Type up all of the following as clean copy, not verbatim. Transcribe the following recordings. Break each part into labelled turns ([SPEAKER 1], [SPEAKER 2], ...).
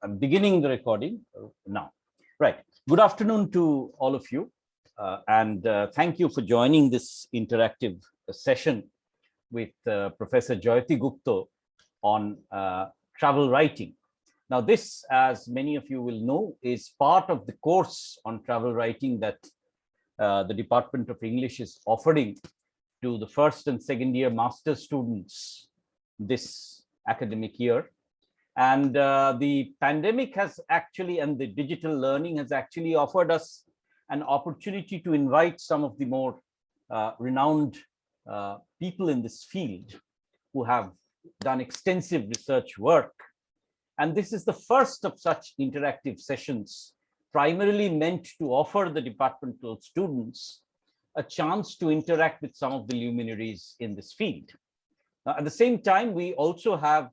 [SPEAKER 1] I'm beginning the recording now. Right. Good afternoon to all of you. And thank you for joining this interactive session with Professor Jayati Gupta on travel writing. Now, this, as many of you will know, is part of the course on travel writing that the Department of English is offering to the first and second year master's students this academic year. And the pandemic has actually, and the digital learning has actually offered us an opportunity to invite some of the more renowned people in this field who have done extensive research work. And this is the first of such interactive sessions, primarily meant to offer the departmental students a chance to interact with some of the luminaries in this field. Now, at the same time, we also have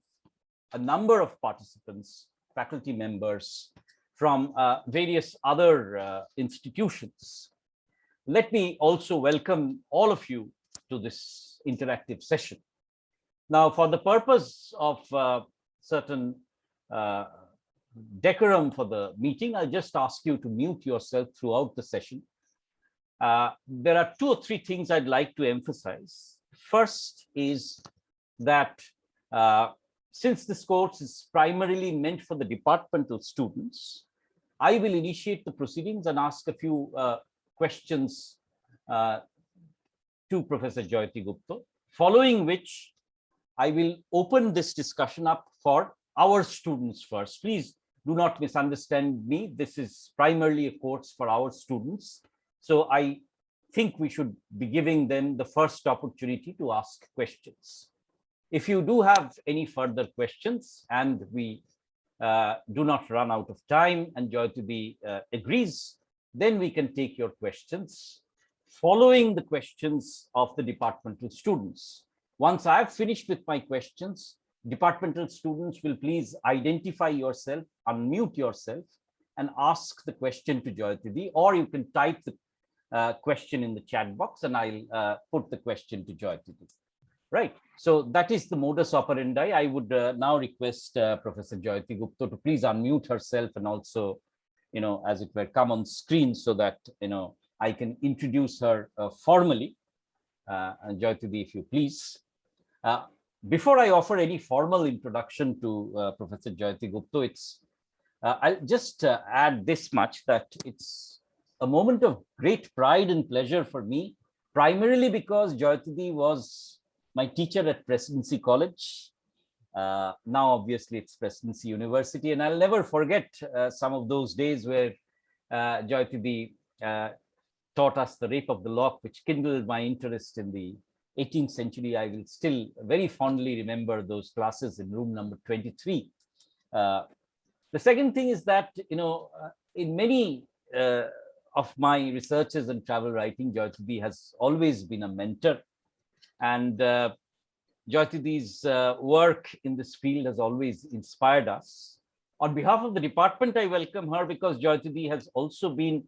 [SPEAKER 1] a number of participants, faculty members from various other institutions. Let me also welcome all of you to this interactive session. Now, for the purpose of certain decorum for the meeting, I'll just ask you to mute yourself throughout the session. There are 2 or 3 things I'd like to emphasize. First is that since this course is primarily meant for the departmental students, I will initiate the proceedings and ask a few questions to Professor Jayati Gupta, following which I will open this discussion up for our students first. Please do not misunderstand me. This is primarily a course for our students. So I think we should be giving them the first opportunity to ask questions. If you do have any further questions and we do not run out of time and Jayati agrees, then we can take your questions following the questions of the departmental students. Once I have finished with my questions, departmental students will please identify yourself, unmute yourself, and ask the question to Jayati, or you can type the question in the chat box and I'll put the question to Jayati. Right. So that is the modus operandi. I would now request Professor Jayati Gupta to please unmute herself and also, as it were, come on screen so that, I can introduce her formally. And Jayati, if you please. Before I offer any formal introduction to Professor Jayati Gupta, I'll just add this much, that it's a moment of great pride and pleasure for me, primarily because Jayati was my teacher at Presidency College. Now, obviously, it's Presidency University, and I'll never forget some of those days where Jayati taught us the Rape of the Lock, which kindled my interest in the 18th century. I will still very fondly remember those classes in room number 23. The second thing is that, in many of my researches and travel writing, Jayati has always been a mentor. And Jayati's work in this field has always inspired us. On behalf of the department, I welcome her because Jayati has also been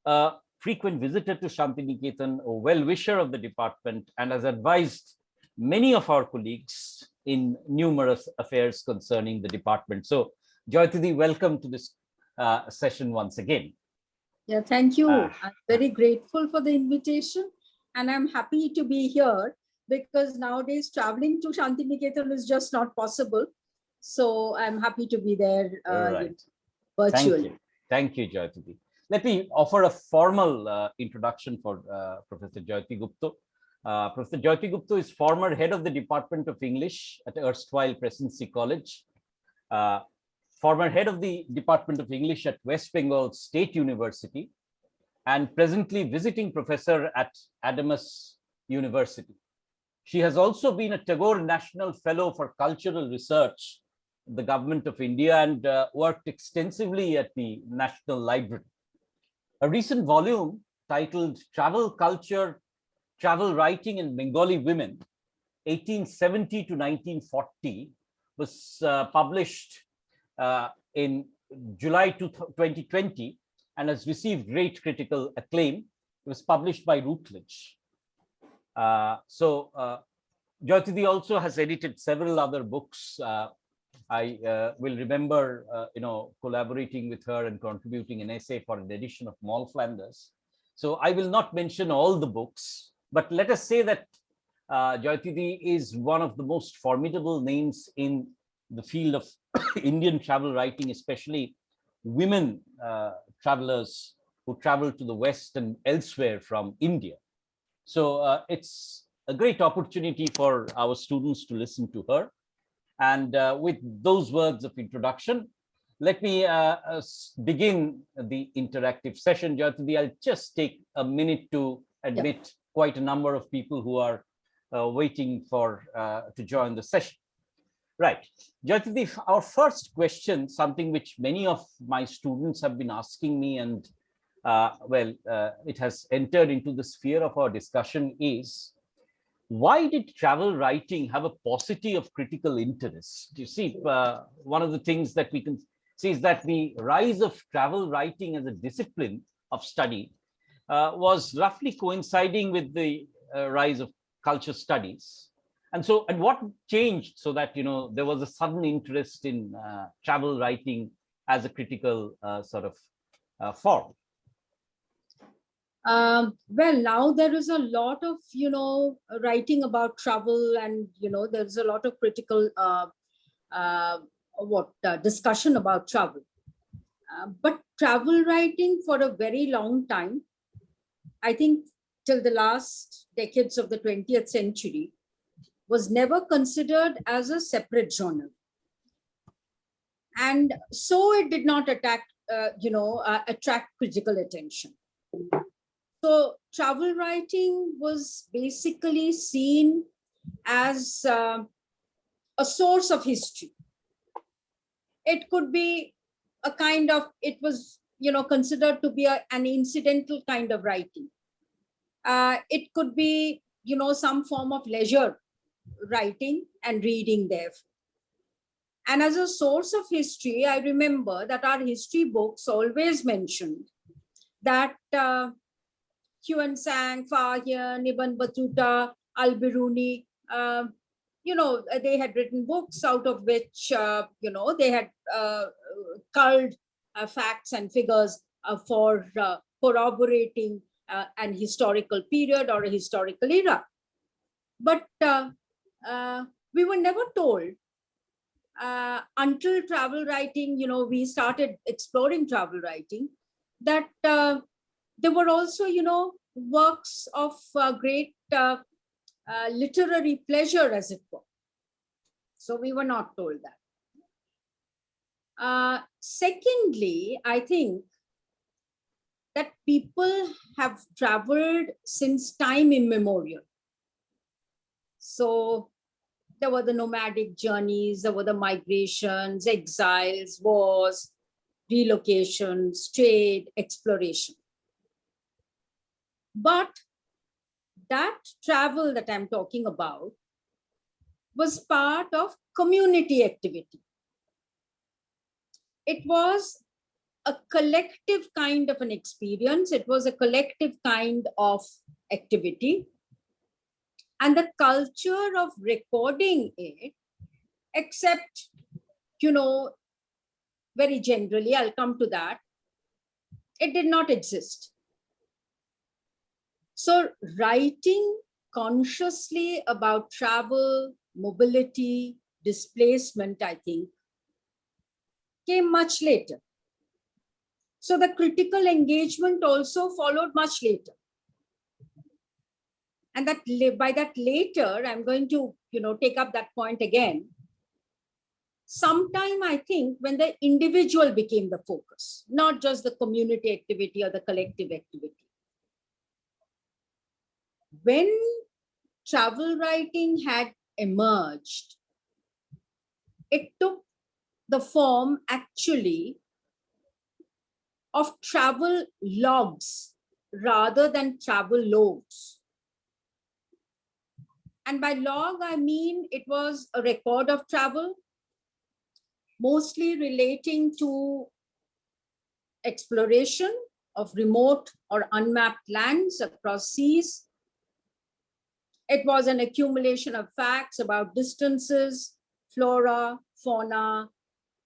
[SPEAKER 1] a frequent visitor to Shantiniketan, a well-wisher of the department, and has advised many of our colleagues in numerous affairs concerning the department. So, Jayati, welcome to this session once again.
[SPEAKER 2] Yeah, thank you. I'm very grateful for the invitation, and I'm happy to be here, because nowadays traveling to Shantiniketan is just not possible. So I'm happy to be there virtually.
[SPEAKER 1] Thank you, Jayati. Let me offer a formal introduction for Professor Jayati Gupta. Professor Jayati Gupta is former head of the Department of English at erstwhile Presidency College, former head of the Department of English at West Bengal State University, and presently visiting professor at Adamas University. She has also been a Tagore National Fellow for Cultural Research in the Government of India and worked extensively at the National Library. A recent volume titled Travel Culture, Travel Writing in Bengali Women, 1870 to 1940, was published in July 2020 and has received great critical acclaim. It was published by Routledge. Jayati also has edited several other books I will remember, collaborating with her and contributing an essay for an edition of Moll Flanders. So I will not mention all the books, but let us say that Jayati is one of the most formidable names in the field of Indian travel writing, especially women travelers who travel to the West and elsewhere from India. So it's a great opportunity for our students to listen to her. And with those words of introduction, let me begin the interactive session. Jayati, I'll just take a minute to admit quite a number of people who are waiting for to join the session. Right. Jayati, our first question, something which many of my students have been asking me, and it has entered into the sphere of our discussion, is why did travel writing have a paucity of critical interest? You see, one of the things that we can see is that the rise of travel writing as a discipline of study was roughly coinciding with the rise of culture studies. And what changed so that, there was a sudden interest in travel writing as a critical form?
[SPEAKER 2] Well, now there is a lot of, writing about travel, and, there's a lot of critical discussion about travel. But travel writing for a very long time, I think till the last decades of the 20th century, was never considered as a separate genre. And so it did not attract critical attention. So travel writing was basically seen as a source of history. It could be a kind of, it was, considered to be an incidental kind of writing. It could be, some form of leisure writing and reading there. And as a source of history, I remember that our history books always mentioned that Huan Sang, Fa Hien, Ibn Battuta, Al-Biruni, they had written books out of which, they had culled facts and figures for corroborating an historical period or a historical era. But we were never told until travel writing, we started exploring travel writing, that there were also, works of great literary pleasure, as it were. So we were not told that. Secondly, I think that people have traveled since time immemorial. So there were the nomadic journeys, there were the migrations, exiles, wars, relocations, trade, exploration. But that travel that I'm talking about was part of community activity. It was a collective kind of an experience. It was a collective kind of activity. And the culture of recording it, except, very generally, I'll come to that, it did not exist. So writing consciously about travel, mobility, displacement, I think, came much later. So the critical engagement also followed much later. And that by that later, I'm going to, take up that point again. Sometime, I think, when the individual became the focus, not just the community activity or the collective activity. When travel writing had emerged, it took the form actually of travel logs rather than travel logs. And by log, I mean it was a record of travel, mostly relating to exploration of remote or unmapped lands across seas. It was an accumulation of facts about distances, flora, fauna,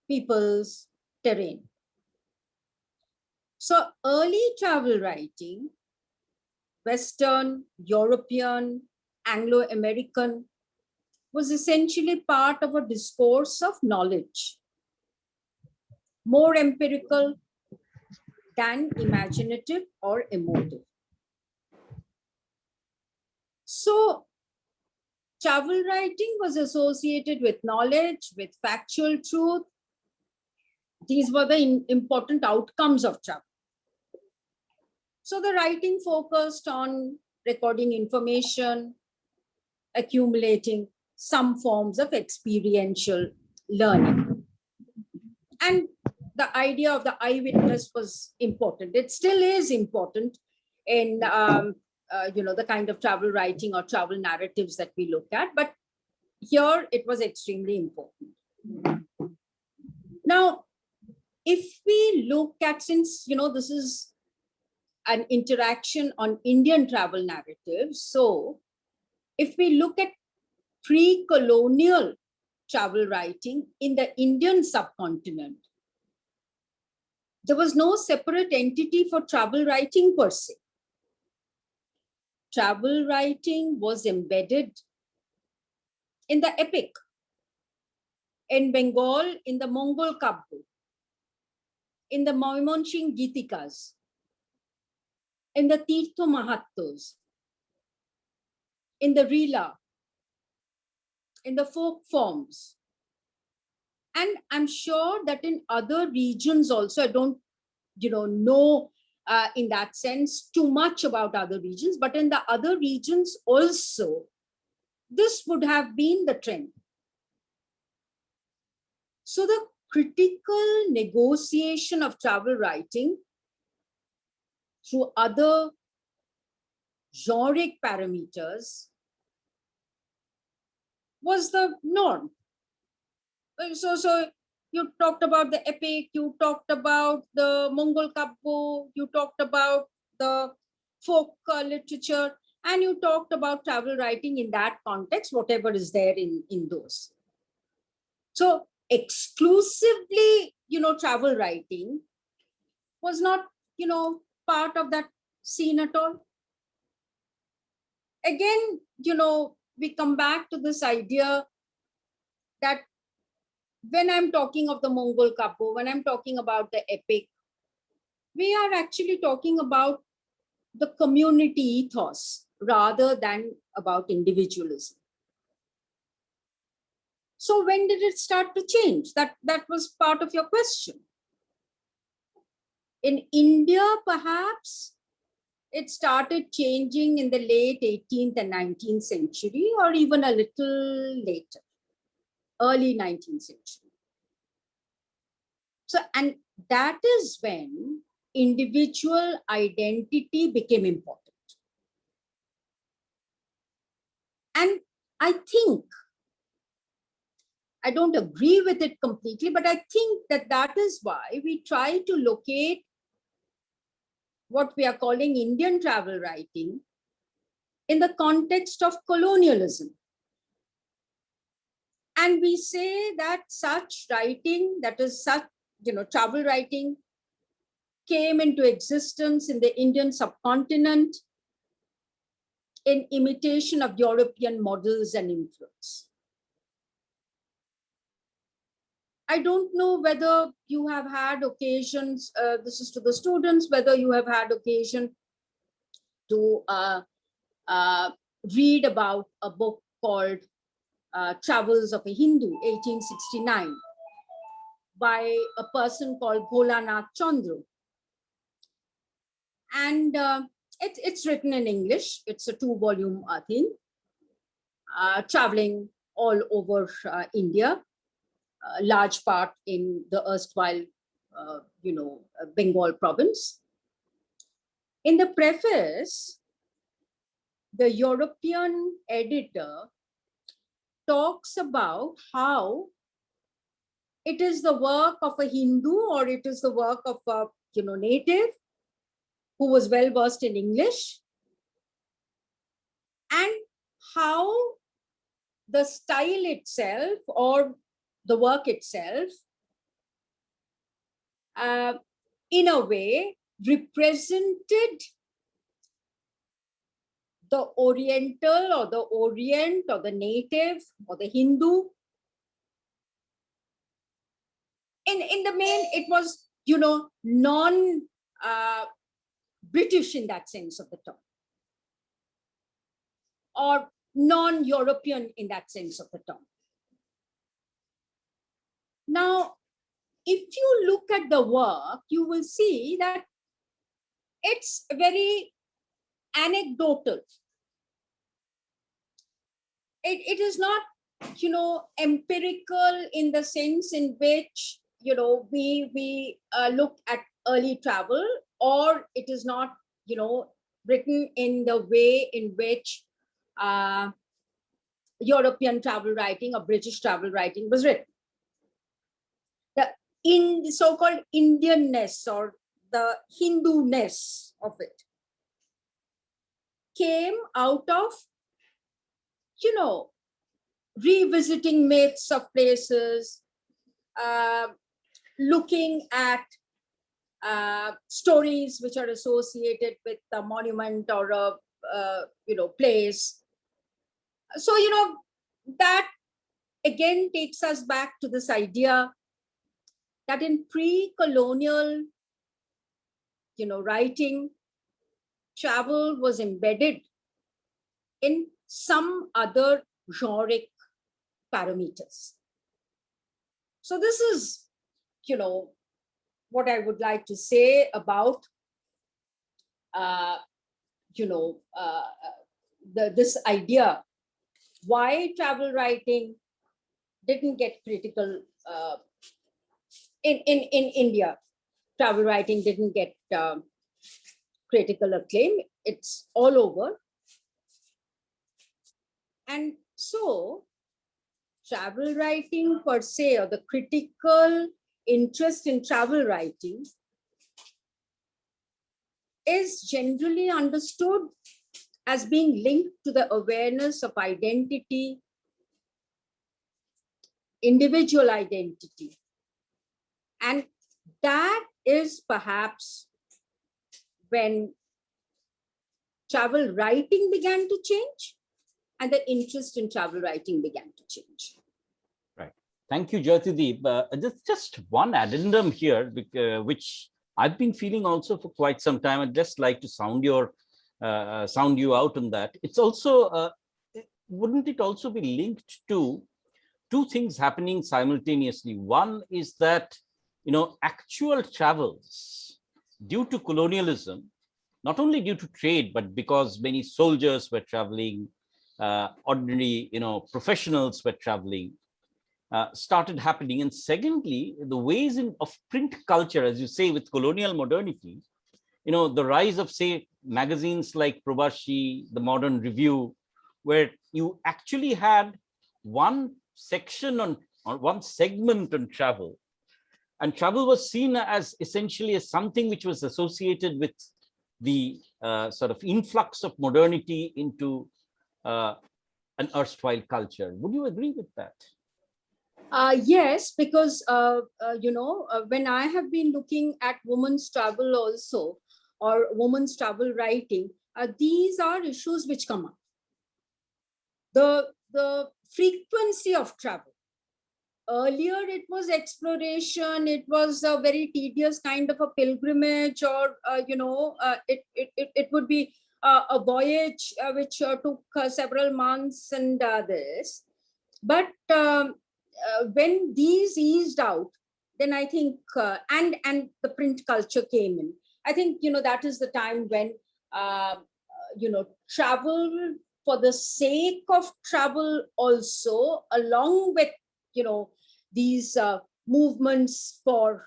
[SPEAKER 2] peoples, terrain. So early travel writing, Western, European, Anglo-American, was essentially part of a discourse of knowledge, more empirical than imaginative or emotive. So travel writing was associated with knowledge, with factual truth. These were the important outcomes of travel. So the writing focused on recording information, accumulating some forms of experiential learning. And the idea of the eyewitness was important. It still is important in the kind of travel writing or travel narratives that we look at, but here it was extremely important. Now, if we look at, since this is an interaction on Indian travel narratives, so if we look at pre-colonial travel writing in the Indian subcontinent, there was no separate entity for travel writing per se. Travel writing was embedded in the epic, in Bengal, in the Mongol Kabbu, in the Moimonshing Gitikas, in the Tirtho Mahattos, in the Rila, in the folk forms. And I'm sure that in other regions also, I don't know in that sense too much about other regions, but in the other regions also, this would have been the trend. So the critical negotiation of travel writing through other generic parameters was the norm. So you talked about the epic, you talked about the Mongol Kabbu, you talked about the folk literature, and you talked about travel writing in that context, whatever is there in those. So exclusively, travel writing was not, part of that scene at all. Again, we come back to this idea that when I'm talking of the Mongol Kabbu, when I'm talking about the epic, we are actually talking about the community ethos rather than about individualism. So when did it start to change? That was part of your question. In India, perhaps, it started changing in the late 18th and 19th century, or even a little later, early 19th century. So, and that is when individual identity became important. And I think, I don't agree with it completely, but I think that is why we try to locate what we are calling Indian travel writing in the context of colonialism. And we say that such writing, that is such, travel writing, came into existence in the Indian subcontinent in imitation of European models and influence. I don't know whether you have had occasions, this is to the students, whether you have had occasion to read about a book called Travels of a Hindu, 1869, by a person called Bholanath Chandru. And it's written in English. It's a 2-volume thing, traveling all over India, a large part in the erstwhile, Bengal province. In the preface, the European editor talks about how it is the work of a Hindu, or it is the work of a native who was well versed in English, and how the style itself, or the work itself, in a way, represented the Oriental or the Orient or the native or the Hindu. In the main, it was, non-British in that sense of the term, or non-European in that sense of the term. Now, if you look at the work, you will see that it's very anecdotal. It is not, empirical in the sense in which, we look at early travel, or it is not, written in the way in which European travel writing or British travel writing was written. In the so-called Indianness or the Hindu-ness of it came out of, revisiting myths of places, looking at stories which are associated with a monument or a place. So, that again takes us back to this idea that in pre-colonial, writing, travel was embedded in some other generic parameters. So this is, what I would like to say about, this idea why travel writing didn't get critical in India. Travel writing didn't get critical acclaim. It's all over. And so travel writing per se, or the critical interest in travel writing, is generally understood as being linked to the awareness of identity, individual identity. And that is perhaps when travel writing began to change and the interest in travel writing began to change.
[SPEAKER 1] Right. Thank you, Jayati. Just one addendum here, which I've been feeling also for quite some time. I'd just like to sound you out on that. It's also, wouldn't it also be linked to two things happening simultaneously? One is that, actual travels due to colonialism, not only due to trade, but because many soldiers were traveling, ordinary, professionals were traveling, started happening. And secondly, the ways of print culture, as you say, with colonial modernity, the rise of, say, magazines like Provashi, the Modern Review, where you actually had one section or one segment on travel. And travel was seen as essentially as something which was associated with the sort of influx of modernity into an erstwhile culture. Would you agree with that?
[SPEAKER 2] Yes, because, when I have been looking at women's travel also, or women's travel writing, these are issues which come up. The frequency of travel. Earlier, it was exploration. It was a very tedious kind of a pilgrimage, or, it would be a voyage which took several months and this. But when these eased out, then I think, and the print culture came in, I think, that is the time when, travel for the sake of travel also, along with, these movements for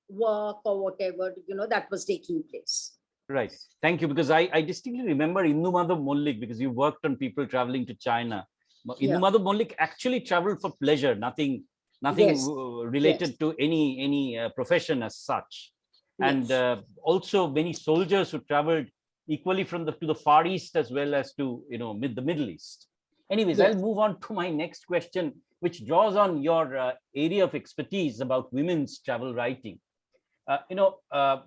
[SPEAKER 2] work or whatever, that was taking place.
[SPEAKER 1] Right. Thank you. Because I distinctly remember Indu Madhav Mollik, because you worked on people traveling to China. Indu Madhav Mollik actually traveled for pleasure, nothing yes. Related yes. to any profession as such. Yes. And also many soldiers who traveled equally to the Far East as well as to the Middle East. Anyways, yes. I'll move on to my next question, which draws on your area of expertise about women's travel writing.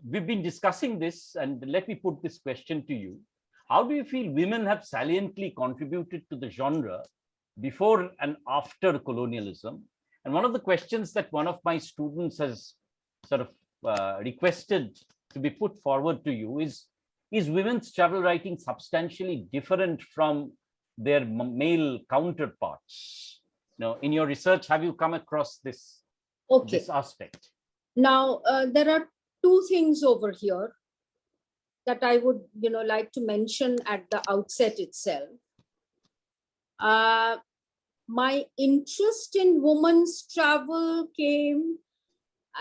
[SPEAKER 1] We've been discussing this, and let me put this question to you. How do you feel women have saliently contributed to the genre before and after colonialism? And one of the questions that one of my students has sort of requested to be put forward to you is women's travel writing substantially different from their male counterparts? In your research, have you come across this aspect?
[SPEAKER 2] Now, there are two things over here that I would, like to mention at the outset itself. My interest in women's travel came,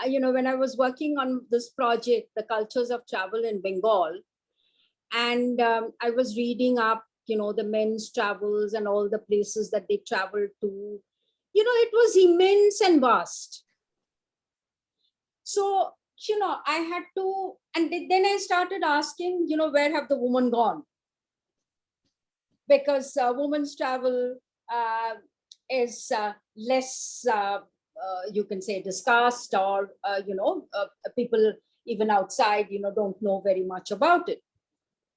[SPEAKER 2] when I was working on this project, The Cultures of Travel in Bengal. And I was reading up, the men's travels and all the places that they traveled to. It was immense and vast. So, I had to, and then I started asking, where have the women gone? Because women's travel is less, you can say, discussed, or, people even outside, don't know very much about it.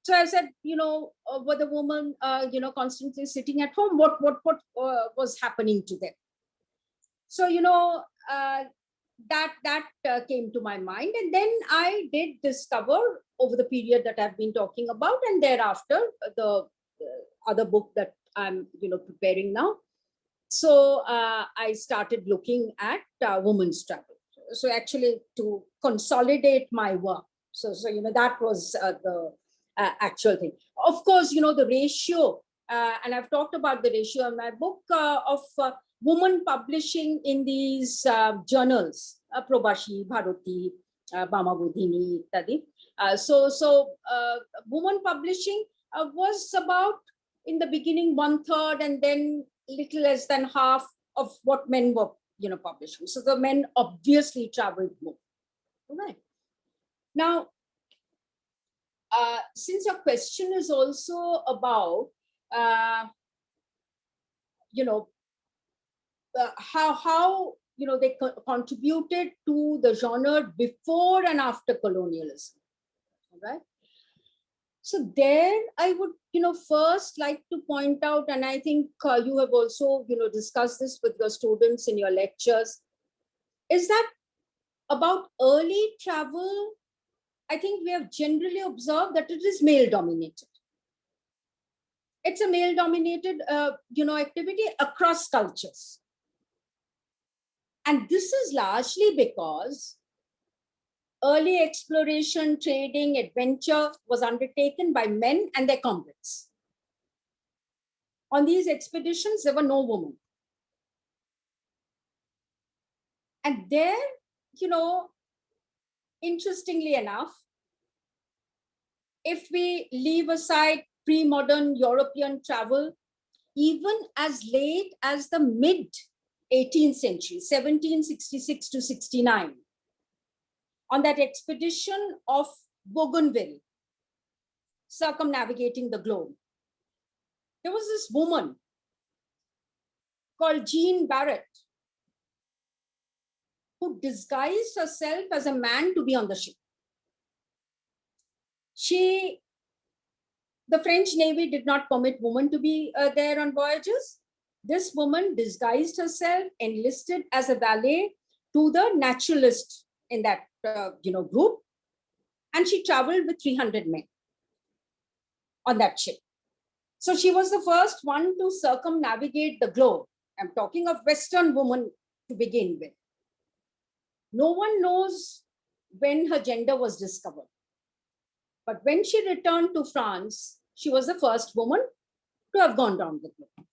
[SPEAKER 2] So I said, were the women, constantly sitting at home? What was happening to them? So, that came to my mind. And then I did discover over the period that I've been talking about, and thereafter the other book that I'm, preparing now. So I started looking at women's travel. So actually to consolidate my work. So that was the actual thing. Of course, the ratio, and I've talked about the ratio in my book of women publishing in these journals, Probashi, Bharati, Bamabudhini, Ittadi. So women publishing was about, in the beginning, 1/3, and then little less than half of what men were, publishing. So the men obviously traveled more. All right. Now, since your question is also about, how they contributed to the genre before and after colonialism, all right? So there I would, first like to point out, and I think you have also, discussed this with your students in your lectures, is that about early travel, I think we have generally observed that it is male dominated. It's a male dominated, activity across cultures. And this is largely because early exploration, trading, adventure was undertaken by men and their comrades. On these expeditions, there were no women. And there, interestingly enough, if we leave aside pre-modern European travel, even as late as the mid-18th century, 1766 to 69, on that expedition of Bougainville, circumnavigating the globe, there was this woman called Jean Barrett, who disguised herself as a man to be on the ship. The French Navy did not permit women to be there on voyages. This woman disguised herself, enlisted as a valet to the naturalist in that group, and she traveled with 300 men on that ship. So she was the first one to circumnavigate the globe. I'm talking of Western woman to begin with. No one knows when her gender was discovered. But when she returned to France, she was the first woman to have gone down the globe.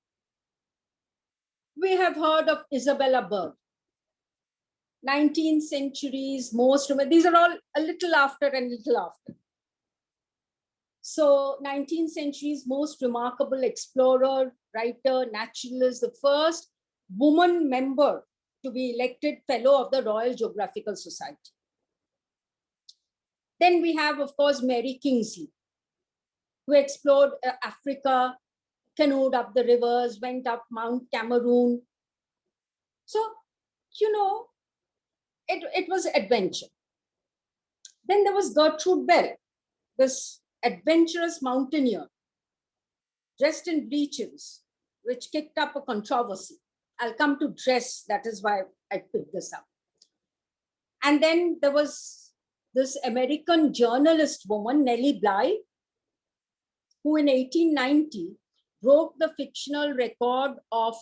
[SPEAKER 2] We have heard of Isabella Bird. 19th centuries, most women, these are all a little after and little after. So 19th century's most remarkable explorer, writer, naturalist, the first woman member to be elected fellow of the Royal Geographical Society. Then we have, of course, Mary Kingsley, who explored Africa, canoed up the rivers, went up Mount Cameroon, So, it was adventure. Then there was Gertrude Bell, this adventurous mountaineer dressed in breeches, which kicked up a controversy. I'll come to dress, that is why I picked this up. And then there was this American journalist woman, Nellie Bly, who in 1890 broke the fictional record of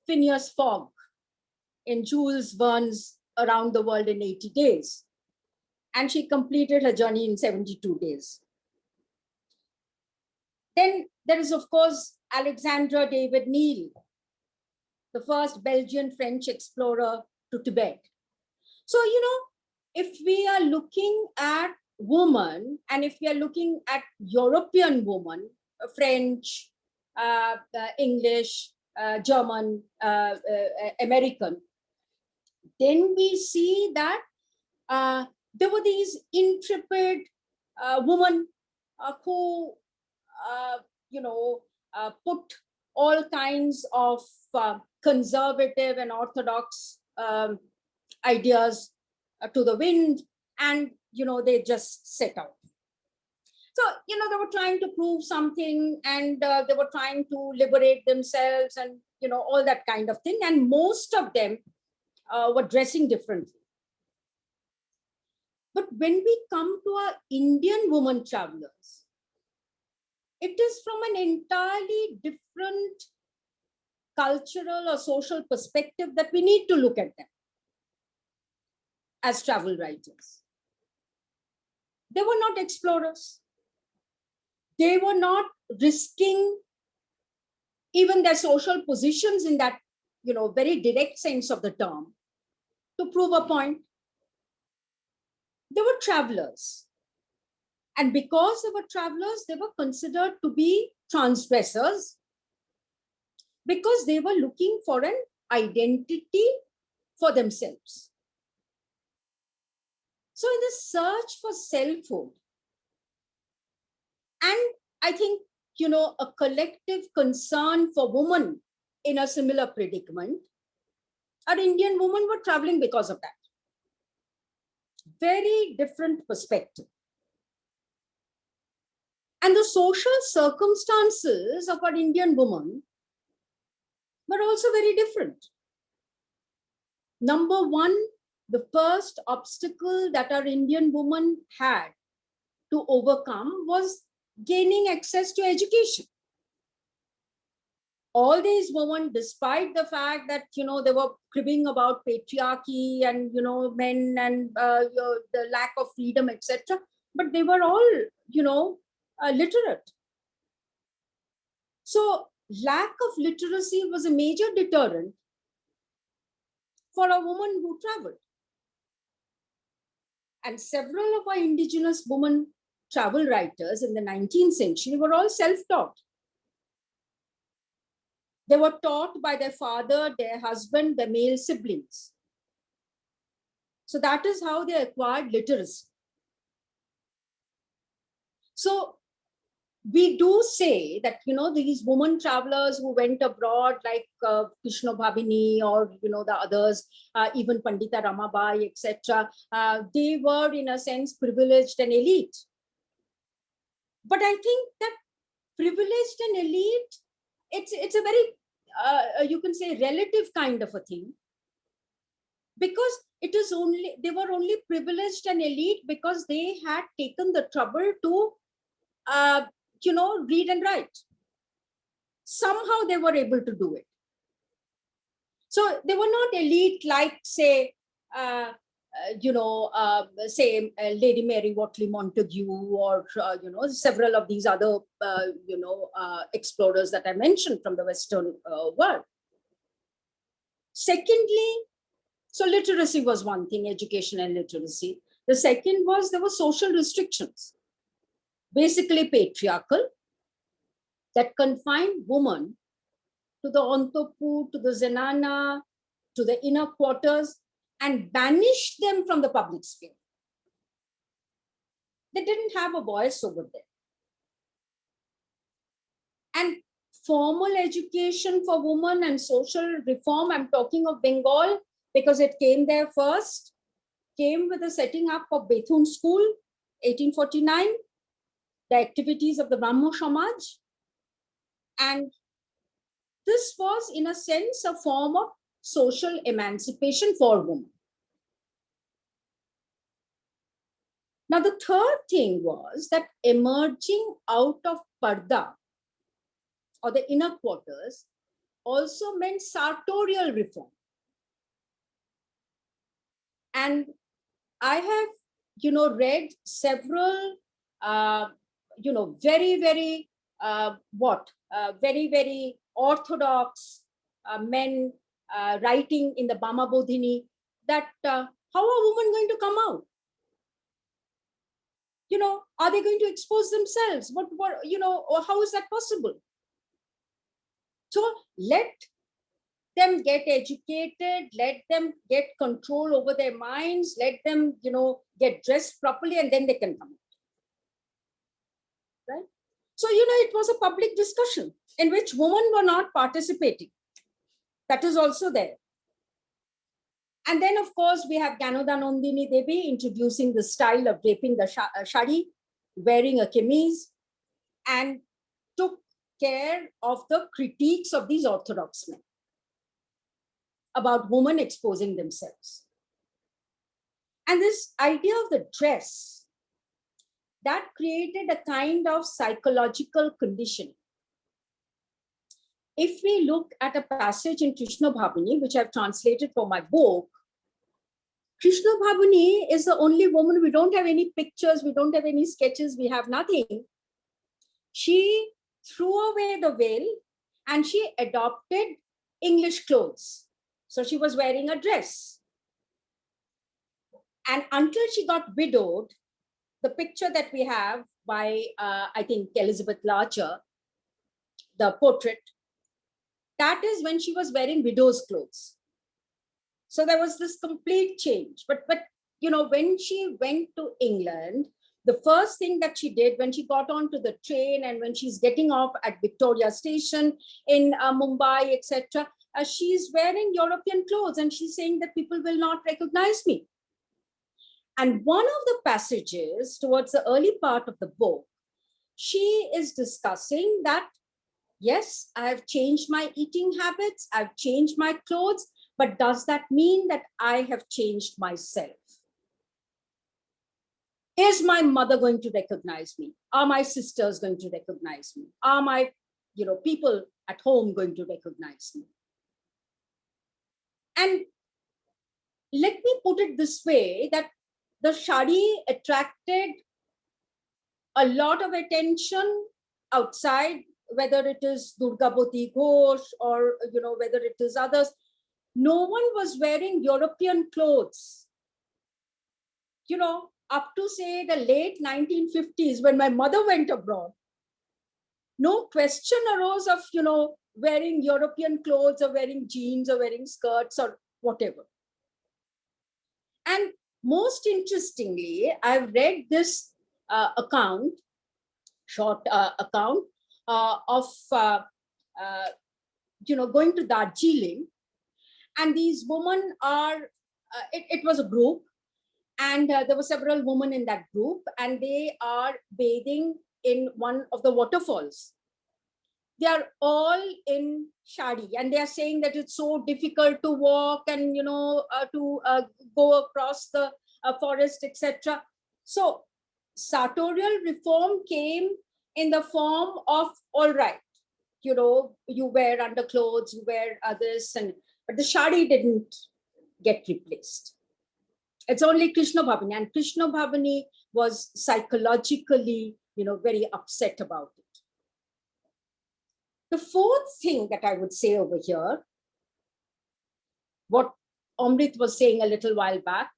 [SPEAKER 2] Phineas Fogg in Jules Verne's Around the World in 80 Days. And she completed her journey in 72 days. Then there is, of course, Alexandra David Neal, the first Belgian-French explorer to Tibet. So, if we are looking at women, and if we are looking at European women, French, English, German, American, then we see that there were these intrepid women who, put all kinds of conservative and orthodox ideas to the wind, and they just set out. So they were trying to prove something, and they were trying to liberate themselves, and all that kind of thing. And most of them were dressing differently. But when we come to our Indian women travelers, it is from an entirely different cultural or social perspective that we need to look at them as travel writers. They were not explorers. They were not risking even their social positions in that, very direct sense of the term to prove a point. They were travelers. And because they were travelers, they were considered to be transgressors because they were looking for an identity for themselves. So in the search for selfhood, and I think, a collective concern for women in a similar predicament, our Indian women were traveling because of that. Very different perspective. And the social circumstances of our Indian women were also very different. Number one, the first obstacle that our Indian women had to overcome was gaining access to education. All these women, despite the fact that, they were cribbing about patriarchy and, men and the lack of freedom, etc., but they were all, literate. So lack of literacy was a major deterrent for a woman who traveled. And several of our indigenous women travel writers in the 19th century were all self-taught. They were taught by their father, their husband, their male siblings. So that is how they acquired literacy. So we do say that, these women travelers who went abroad, like Krishna Bhabini or, the others, even Pandita Ramabai, etc., they were in a sense privileged and elite. But I think that privileged and elite, it's a very, you can say, relative kind of a thing. Because they were only privileged and elite because they had taken the trouble to read and write. Somehow they were able to do it. So they were not elite like, say, Lady Mary Wortley Montagu or, several of these other, explorers that I mentioned from the Western world. Secondly, so literacy was one thing, education and literacy. The second was there were social restrictions, basically patriarchal, that confined women to the ontopu, to the zenana, to the inner quarters, and banished them from the public sphere. They didn't have a voice over there. And formal education for women and social reform. I'm talking of Bengal because it came there first, came with the setting up of Bethune School, 1849, the activities of the Brahmo Samaj. And this was, in a sense, a form of social emancipation for women. Now, the third thing was that emerging out of Parda, or the inner quarters, also meant sartorial reform. And I have, read several, very, very, very, very orthodox men writing in the Bama Bodhini that how are women going to come out? Are they going to expose themselves? Or how is that possible? So let them get educated, let them get control over their minds, let them, get dressed properly, and then they can come out. Right? So, it was a public discussion in which women were not participating. That is also there. And then, of course, we have Ganodanandini Devi introducing the style of draping the shari, wearing a kameez, and took care of the critiques of these orthodox men about women exposing themselves. And this idea of the dress, that created a kind of psychological conditioning. If we look at a passage in Krishna Bhavani, which I've translated for my book, Krishna Bhavani is the only woman, we don't have any pictures, we don't have any sketches, we have nothing. She threw away the veil and she adopted English clothes. So she was wearing a dress. And until she got widowed, the picture that we have by, I think, Elizabeth Larcher, the portrait, that is when she was wearing widow's clothes. So there was this complete change. But when she went to England, the first thing that she did when she got onto the train and when she's getting off at Victoria Station in Mumbai, etc., she's wearing European clothes and she's saying that people will not recognize me. And one of the passages towards the early part of the book, she is discussing that, yes, I have changed my eating habits, I've changed my clothes, but does that mean that I have changed myself? Is my mother going to recognize me? Are my sisters going to recognize me? Are my people at home going to recognize me? And let me put it this way, that the shari attracted a lot of attention outside, whether it is Durgabati Ghosh or whether it is others. No one was wearing European clothes. Up to say the late 1950s, when my mother went abroad, no question arose of wearing European clothes or wearing jeans or wearing skirts or whatever. And most interestingly, I've read this account, short account of going to Darjeeling, and these women are. It was a group, and there were several women in that group, and they are bathing in one of the waterfalls. They are all in shari, and they are saying that it's so difficult to walk and to go across the forest, etc. So sartorial reform came in the form of, all right, you wear underclothes, you wear this, but the shari didn't get replaced. It's only Krishna Bhavani, and Krishna Bhavani was psychologically, very upset about it. The fourth thing that I would say over here, what Amrit was saying a little while back,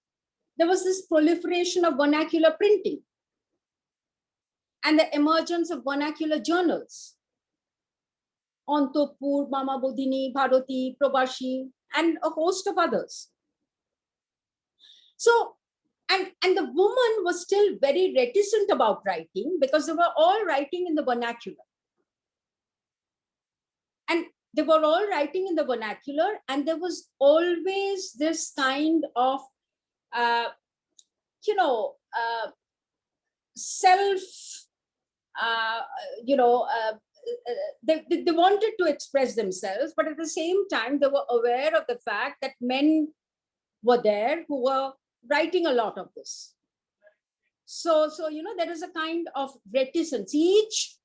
[SPEAKER 2] there was this proliferation of vernacular printing and the emergence of vernacular journals. Antopur, Mama Bodhini, Bharati, Prabhashi, and a host of others. So, and the woman was still very reticent about writing because they were all writing in the vernacular. And they were all writing in the vernacular, and there was always this kind of, you know, self, you know, they wanted to express themselves, but at the same time, they were aware of the fact that men were there who were writing a lot of this. So you know, there is a kind of reticence. Each,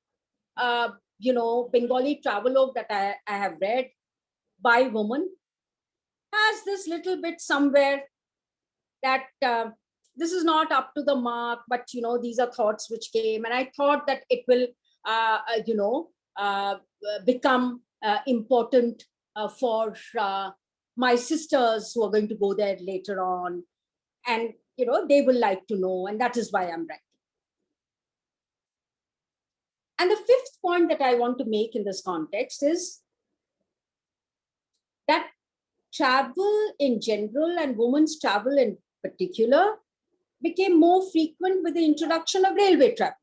[SPEAKER 2] you know, Bengali travelogue that I have read by women has this little bit somewhere that this is not up to the mark, but you know, these are thoughts which came, and I thought that it will, you know, become important for my sisters who are going to go there later on, and you know, they will like to know, and that is why I'm writing. And the fifth point that I want to make in this context is that travel in general and women's travel in particular became more frequent with the introduction of railway travel.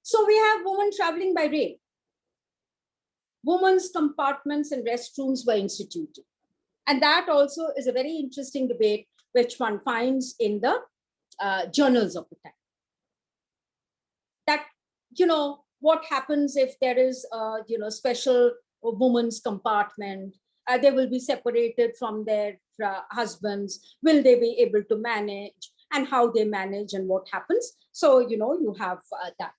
[SPEAKER 2] So we have women traveling by rail. Women's compartments and restrooms were instituted. And that also is a very interesting debate, which one finds in the journals of the time. That, you know, what happens if there is a, you know, special woman's compartment? They will be separated from their husbands. Will they be able to manage, and how they manage, and what happens? So, you know, you have that.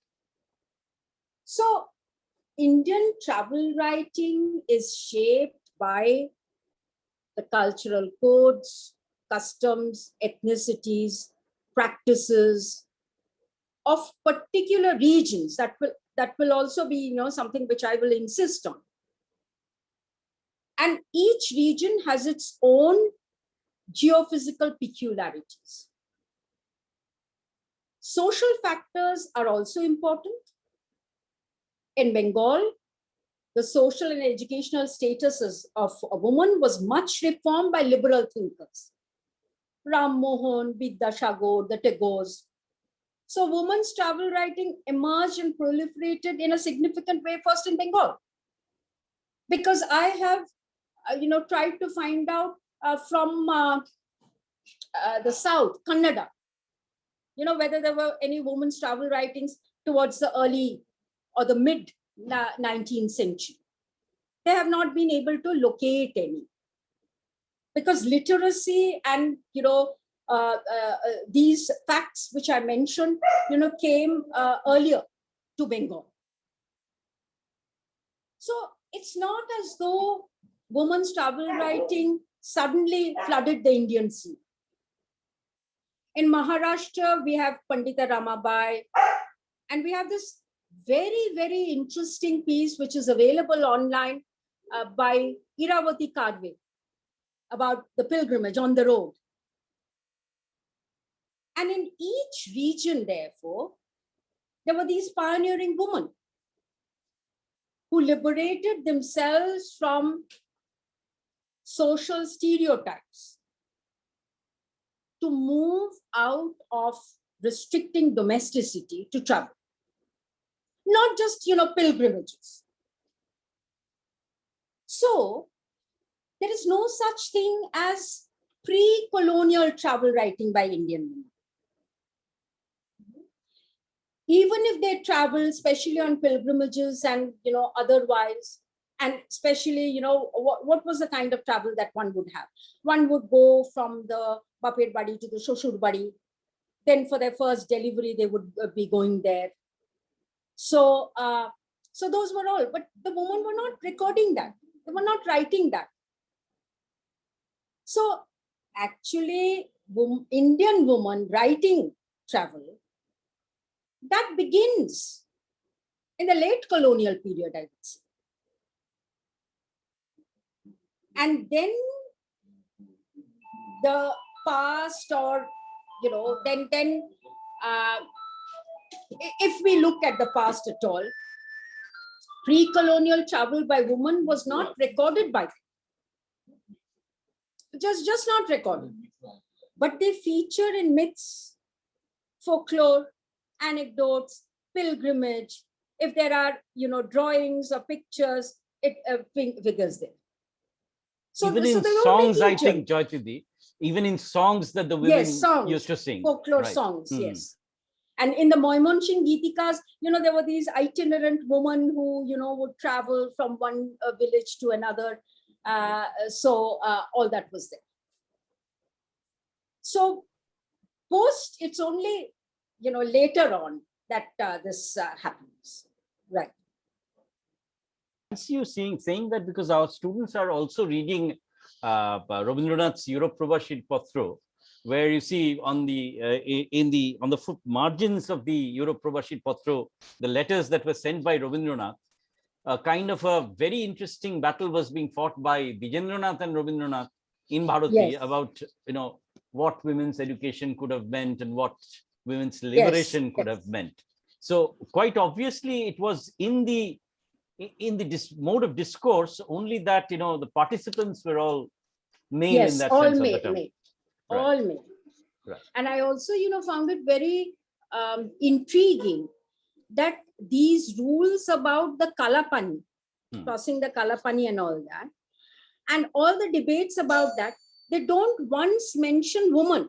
[SPEAKER 2] So Indian travel writing is shaped by the cultural codes, customs, ethnicities, practices of particular regions. That will also be, you know, something which I will insist on. And each region has its own geophysical peculiarities. Social factors are also important. In Bengal, the social and educational statuses of a woman was much reformed by liberal thinkers. Ram Mohan, Vidyasagar, the Tagores. So women's travel writing emerged and proliferated in a significant way first in Bengal. Because I have, you know, tried to find out from the South, Kannada, you know, whether there were any women's travel writings towards the early or the mid 19th century. They have not been able to locate any, because literacy and, you know, these facts which I mentioned, you know, came earlier to Bengal. So it's not as though women's travel writing suddenly flooded the Indian sea. In Maharashtra, we have Pandita Ramabai, and we have this very, very interesting piece which is available online by Iravati Kadve about the pilgrimage on the road. And in each region, therefore, there were these pioneering women who liberated themselves from social stereotypes to move out of restricting domesticity to travel. Not just, you know, pilgrimages. So there is no such thing as pre-colonial travel writing by Indian women. Even if they travel, especially on pilgrimages and, you know, otherwise, and especially, you know, what was the kind of travel that one would have? One would go from the Bapet Badi to the Shoshur Badi. Then for their first delivery, they would be going there. So, so those were all, but the women were not recording that. They were not writing that. So actually, Indian women writing travel, that begins in the late colonial period, I would say. And then the past, or, you know, then if we look at the past at all, pre-colonial travel by women was not recorded by them. Just not recorded. But they feature in myths, folklore, anecdotes, pilgrimage, if there are, drawings or pictures, it figures there. So,
[SPEAKER 1] even
[SPEAKER 2] so
[SPEAKER 1] in
[SPEAKER 2] they were
[SPEAKER 1] songs,
[SPEAKER 2] making
[SPEAKER 1] I think, Jayati, even in songs that the women
[SPEAKER 2] yes, songs,
[SPEAKER 1] used to sing.
[SPEAKER 2] folklore songs, yes. And in the Moimonching Geetikas, there were these itinerant women who, would travel from one village to another. So all that was there. So post, it's only, later on that this happens, right?
[SPEAKER 1] I see you saying that because our students are also reading Rabindranath's Europe Prabashir Patro, where you see on the on the foot margins of the Europe Prabashir Patro, the letters that were sent by Rabindranath, kind of a very interesting battle was being fought by Dijendranath and Rabindranath in Bharati about what women's education could have meant and what women's liberation could have meant. So quite obviously, it was in the mode of discourse only that the participants were all male in that sense of the term.
[SPEAKER 2] All male. Right. And I also found it very intriguing that these rules about the Kalapani, crossing the Kalapani and all that, and all the debates about that, they don't once mention women.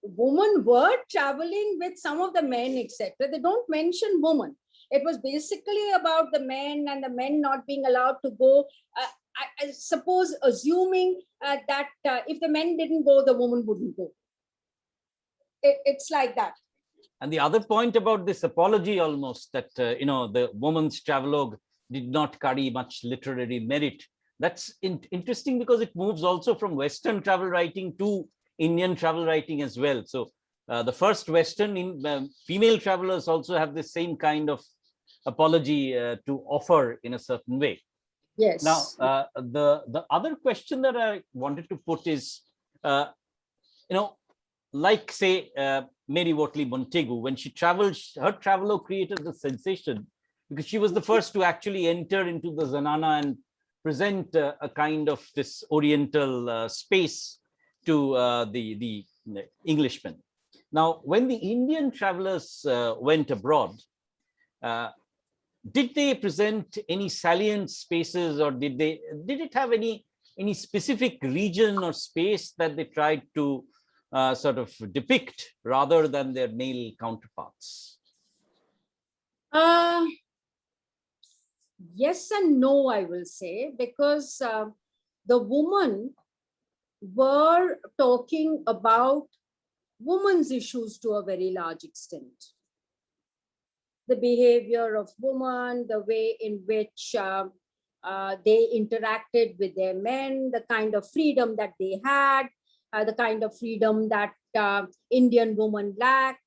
[SPEAKER 2] Women were traveling with some of the men, etc. They don't mention women. It was basically about the men and the men not being allowed to go. I suppose assuming that if the men didn't go, the woman wouldn't go. It's like that.
[SPEAKER 1] And the other point about this apology almost that, the woman's travelogue did not carry much literary merit. That's interesting because it moves also from Western travel writing to Indian travel writing as well. So the first Western female travelers also have the same kind of apology to offer in a certain way.
[SPEAKER 2] Yes.
[SPEAKER 1] Now, the other question that I wanted to put is, like say Mary Wortley Montagu, when she traveled, her travelogue created the sensation because she was the first to actually enter into the Zanana and present a kind of this Oriental space to the Englishmen. Now, when the Indian travelers went abroad, did they present any salient spaces, or did it have any specific region or space that they tried to sort of depict rather than their male counterparts?
[SPEAKER 2] Yes and no, I will say, because the women were talking about women's issues to a very large extent. The behavior of women, the way in which they interacted with their men, the kind of freedom that they had, the kind of freedom that Indian women lacked.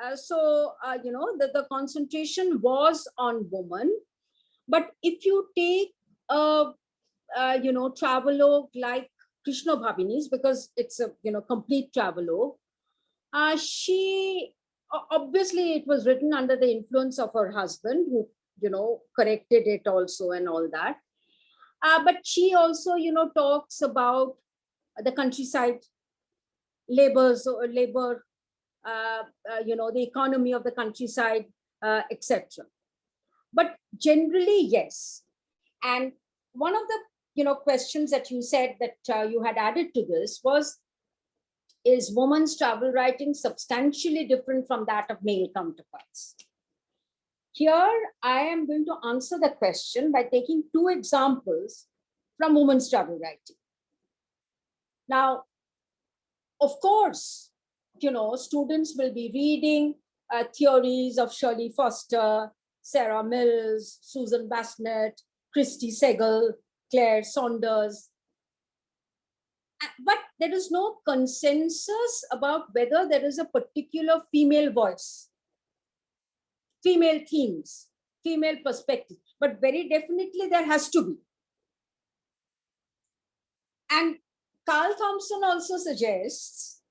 [SPEAKER 2] The concentration was on women. But if you take a travelogue like Krishna Bhavini's, because it's a complete travelogue, she obviously it was written under the influence of her husband, who corrected it also and all that. But she also talks about the countryside, labor, the economy of the countryside, etc. But generally, yes. And one of the questions that you said that you had added to this was, is women's travel writing substantially different from that of male counterparts? Here, I am going to answer the question by taking two examples from women's travel writing. Now, of course, students will be reading theories of Shirley Foster, Sarah Mills, Susan Bassnett, Christy Segal, Claire Saunders. But there is no consensus about whether there is a particular female voice, female themes, female perspective, but very definitely there has to be. And Carl Thompson also suggests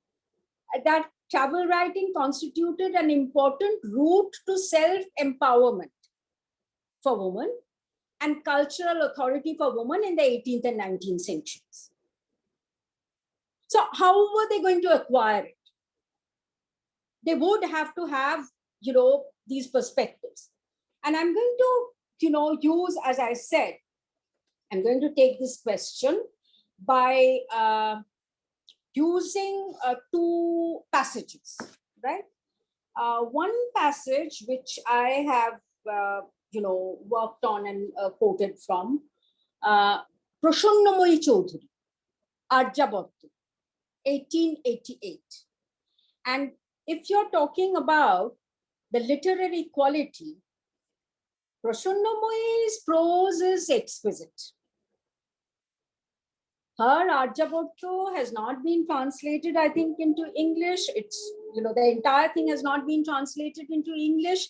[SPEAKER 2] that travel writing constituted an important route to self-empowerment for women and cultural authority for women in the 18th and 19th centuries. So how were they going to acquire it? They would have to have these perspectives. And I'm going to, use, as I said, I'm going to take this question by using two passages, right? One passage which I have, worked on and quoted from Prashonnamoyi Chaudhary, Arjabottu, 1888. And if you're talking about the literary quality, Prashonnamoyi's prose is exquisite. Her Arjabottu has not been translated, I think, into English. It's, the entire thing has not been translated into English,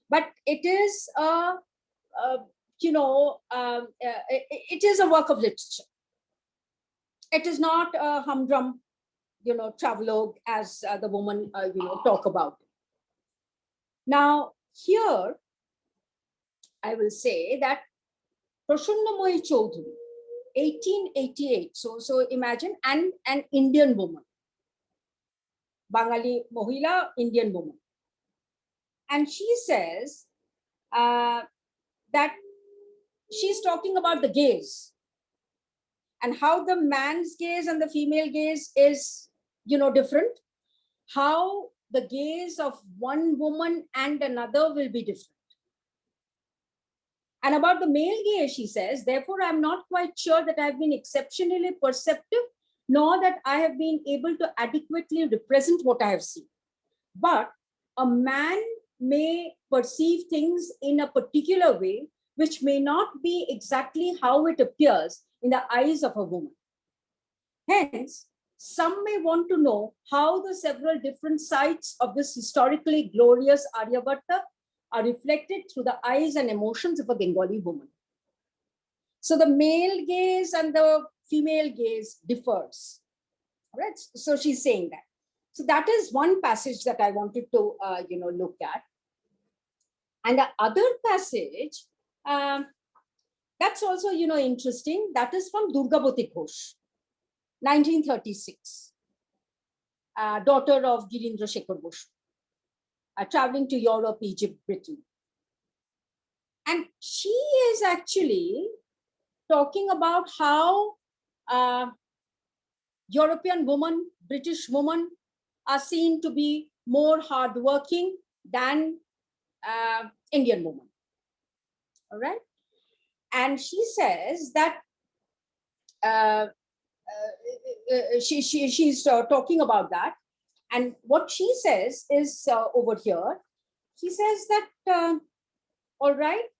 [SPEAKER 2] but it is it is a work of literature. It is not a humdrum, travelogue as the woman, talk about. Now, here, I will say that Prashonnamoyi Chaudhary, 1888. So imagine an Indian woman, Bangali Mohila, Indian woman. And she says that she's talking about the gaze and how the man's gaze and the female gaze is, different. How the gaze of one woman and another will be different. And about the male gaze, she says, therefore, I'm not quite sure that I've been exceptionally perceptive, nor that I have been able to adequately represent what I have seen. But a man may perceive things in a particular way, which may not be exactly how it appears in the eyes of a woman. Hence, some may want to know how the several different sides of this historically glorious Aryabhatta are reflected through the eyes and emotions of a Bengali woman. So the male gaze and the female gaze differs. All right. So she's saying that. So that is one passage that I wanted to, look at. And the other passage, that's also, interesting. That is from Durgavati Ghosh, 1936, daughter of Girindra Shekhar Bose. Traveling to Europe, Egypt, Britain. And she is actually talking about how European women, British women are seen to be more hardworking than Indian women. All right. And she says that she's talking about that. And what she says is over here, she says that, all right,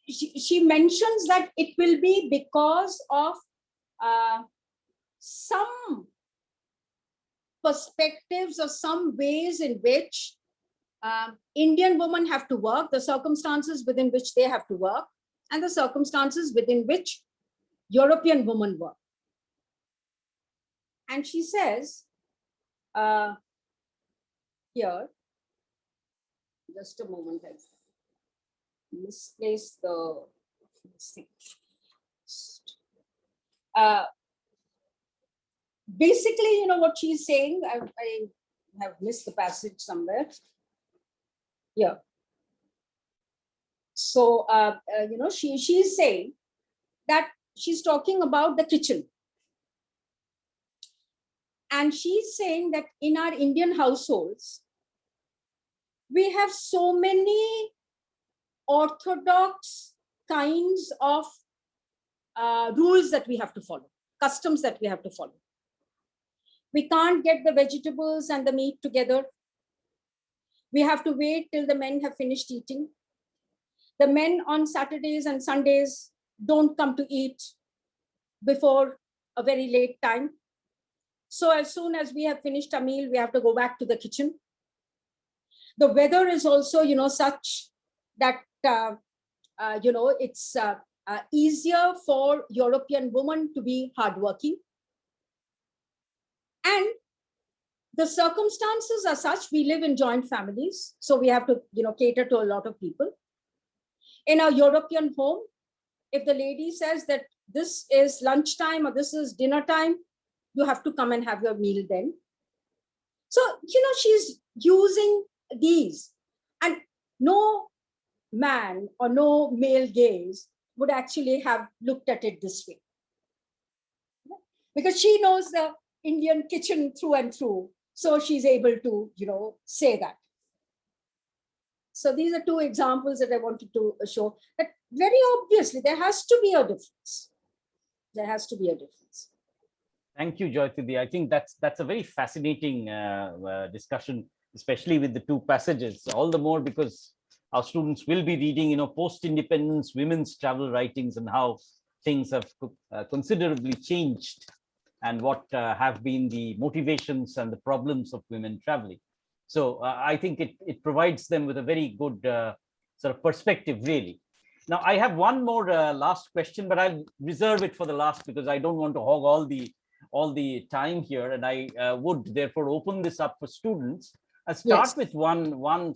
[SPEAKER 2] she mentions that it will be because of some perspectives or some ways in which Indian women have to work, the circumstances within which they have to work, and the circumstances within which European women work. And she says, here, just a moment, I've misplaced the thing. Basically, what she's saying, I have missed the passage somewhere. Yeah. So, she's saying that she's talking about the kitchen. And she's saying that in our Indian households, we have so many orthodox kinds of rules that we have to follow, customs that we have to follow. We can't get the vegetables and the meat together. We have to wait till the men have finished eating. The men on Saturdays and Sundays don't come to eat before a very late time. So as soon as we have finished our meal, we have to go back to the kitchen. The weather is also, such that, it's easier for European women to be hardworking. And the circumstances are such, we live in joint families. So we have to, cater to a lot of people. In a European home, if the lady says that this is lunchtime or this is dinner time, you have to come and have your meal then. So, she's using these, and no man or no male gaze would actually have looked at it this way, because she knows the Indian kitchen through and through. So she's able to, say that. So these are two examples that I wanted to show that very obviously there has to be a difference. There has to be a difference.
[SPEAKER 1] Thank you, Jayati. I think that's a very fascinating discussion, especially with the two passages, all the more because our students will be reading, post-independence women's travel writings and how things have considerably changed and what have been the motivations and the problems of women traveling. So I think it provides them with a very good sort of perspective, really. Now, I have one more last question, but I'll reserve it for the last because I don't want to hog all the time here, and I would therefore open this up for students. I'll start with one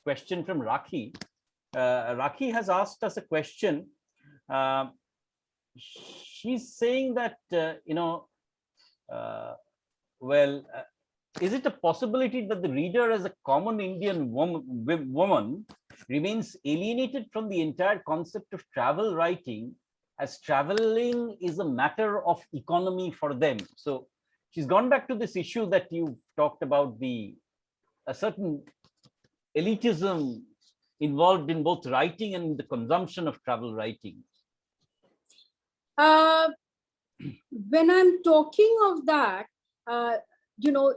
[SPEAKER 1] question from Rakhi. Rakhi has asked us a question. She's saying that, is it a possibility that the reader as a common Indian woman remains alienated from the entire concept of travel writing, as traveling is a matter of economy for them? So she's gone back to this issue that you talked about, a certain elitism involved in both writing and the consumption of travel writing.
[SPEAKER 2] When I'm talking of that,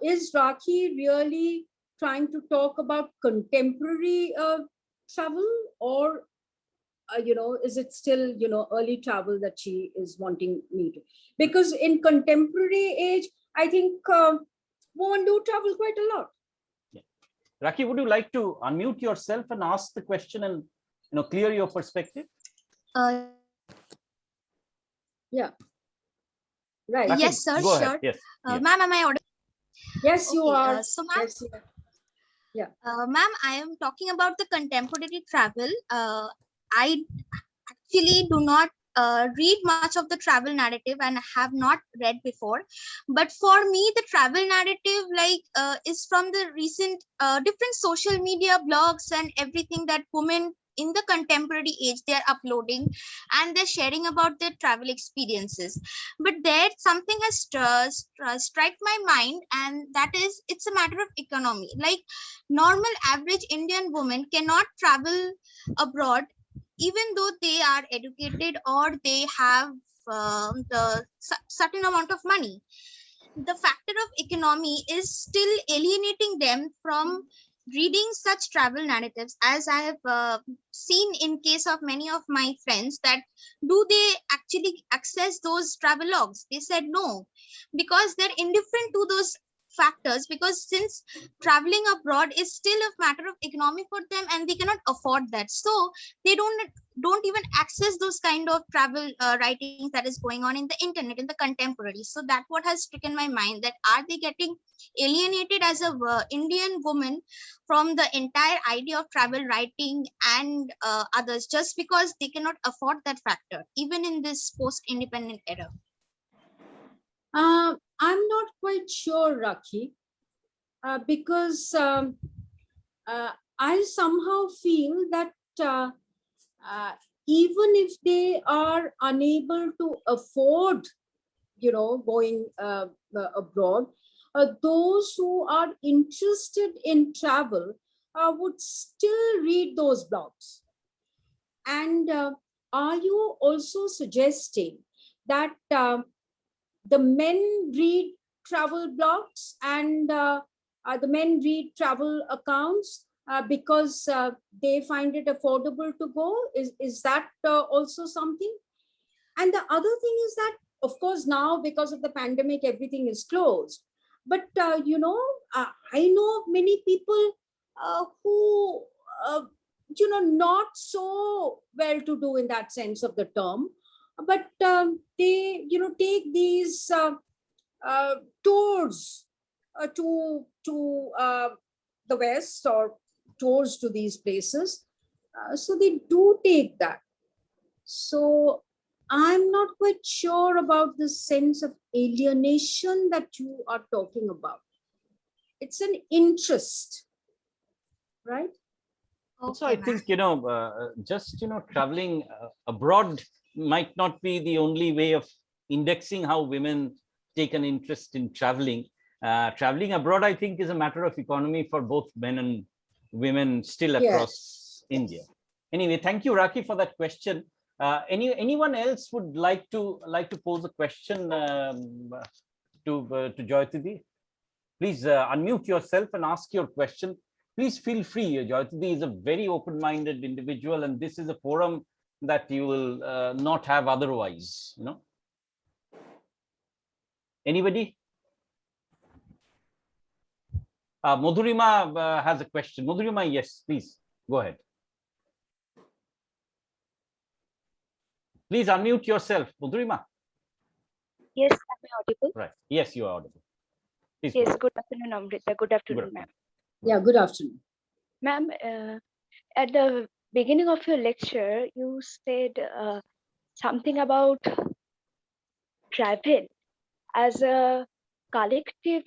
[SPEAKER 2] is Rakhi really trying to talk about contemporary travel, or is it still early travel that she is wanting me to? Because in contemporary age, I think women do travel quite a lot.
[SPEAKER 1] Yeah. Rakhi, would you like to unmute yourself and ask the question and clear your perspective?
[SPEAKER 2] Yeah. Right.
[SPEAKER 1] Rakhi,
[SPEAKER 3] yes, sir.
[SPEAKER 1] go
[SPEAKER 3] Sure.
[SPEAKER 1] ahead. Yes.
[SPEAKER 3] Ma'am, am I audible?
[SPEAKER 2] Yes, you are.
[SPEAKER 3] So, ma'am,
[SPEAKER 2] yes, you are. Yeah.
[SPEAKER 3] Ma'am, I am talking about the contemporary travel. I actually do not read much of the travel narrative and have not read before. But for me, the travel narrative is from the recent different social media blogs and everything that women in the contemporary age they are uploading, and they're sharing about their travel experiences. But there something has struck my mind, and that is it's a matter of economy. Like normal average Indian woman cannot travel abroad even though they are educated or they have the certain amount of money. The factor of economy is still alienating them from reading such travel narratives, as I have seen in case of many of my friends, that do they actually access those travel logs? They said no, because they're indifferent to those factors, because since traveling abroad is still a matter of economy for them and they cannot afford that, so they don't even access those kind of travel writings that is going on in the internet in the contemporary. So that what has stricken my mind, that are they getting alienated as a Indian woman from the entire idea of travel writing and others, just because they cannot afford that factor even in this post-independent era?
[SPEAKER 2] I'm not quite sure, Rakhi, because I somehow feel that even if they are unable to afford, going abroad, those who are interested in travel would still read those blogs. And are you also suggesting that the men read travel blogs and the men read travel accounts because they find it affordable to go? Is that also something? And the other thing is that, of course, now because of the pandemic, everything is closed. But, I know of many people who, not so well-to-do in that sense of the term, but they, take these tours to the West, or tours to these places. So they do take that. So I'm not quite sure about the sense of alienation that you are talking about. it's an interest, right?
[SPEAKER 1] So I think, just, traveling abroad might not be the only way of indexing how women take an interest in traveling. Traveling abroad, I think, is a matter of economy for both men and women still across India. Anyway, thank you, Rakhi, for that question. Anyone else would like to pose a question to Jayati? Please unmute yourself and ask your question. Please feel free. Jayati is a very open-minded individual, and this is a forum that you will not have otherwise. Anybody? Madhurima has a question. Madhurima, yes, please go ahead. Please unmute yourself, Madhurima.
[SPEAKER 4] Yes, am I audible?
[SPEAKER 1] Right. Yes, you are audible. Please
[SPEAKER 4] yes, good afternoon, Amrita. Good afternoon, ma'am.
[SPEAKER 2] Yeah, good afternoon.
[SPEAKER 4] Ma'am, at the beginning of your lecture, you said something about travel as a collective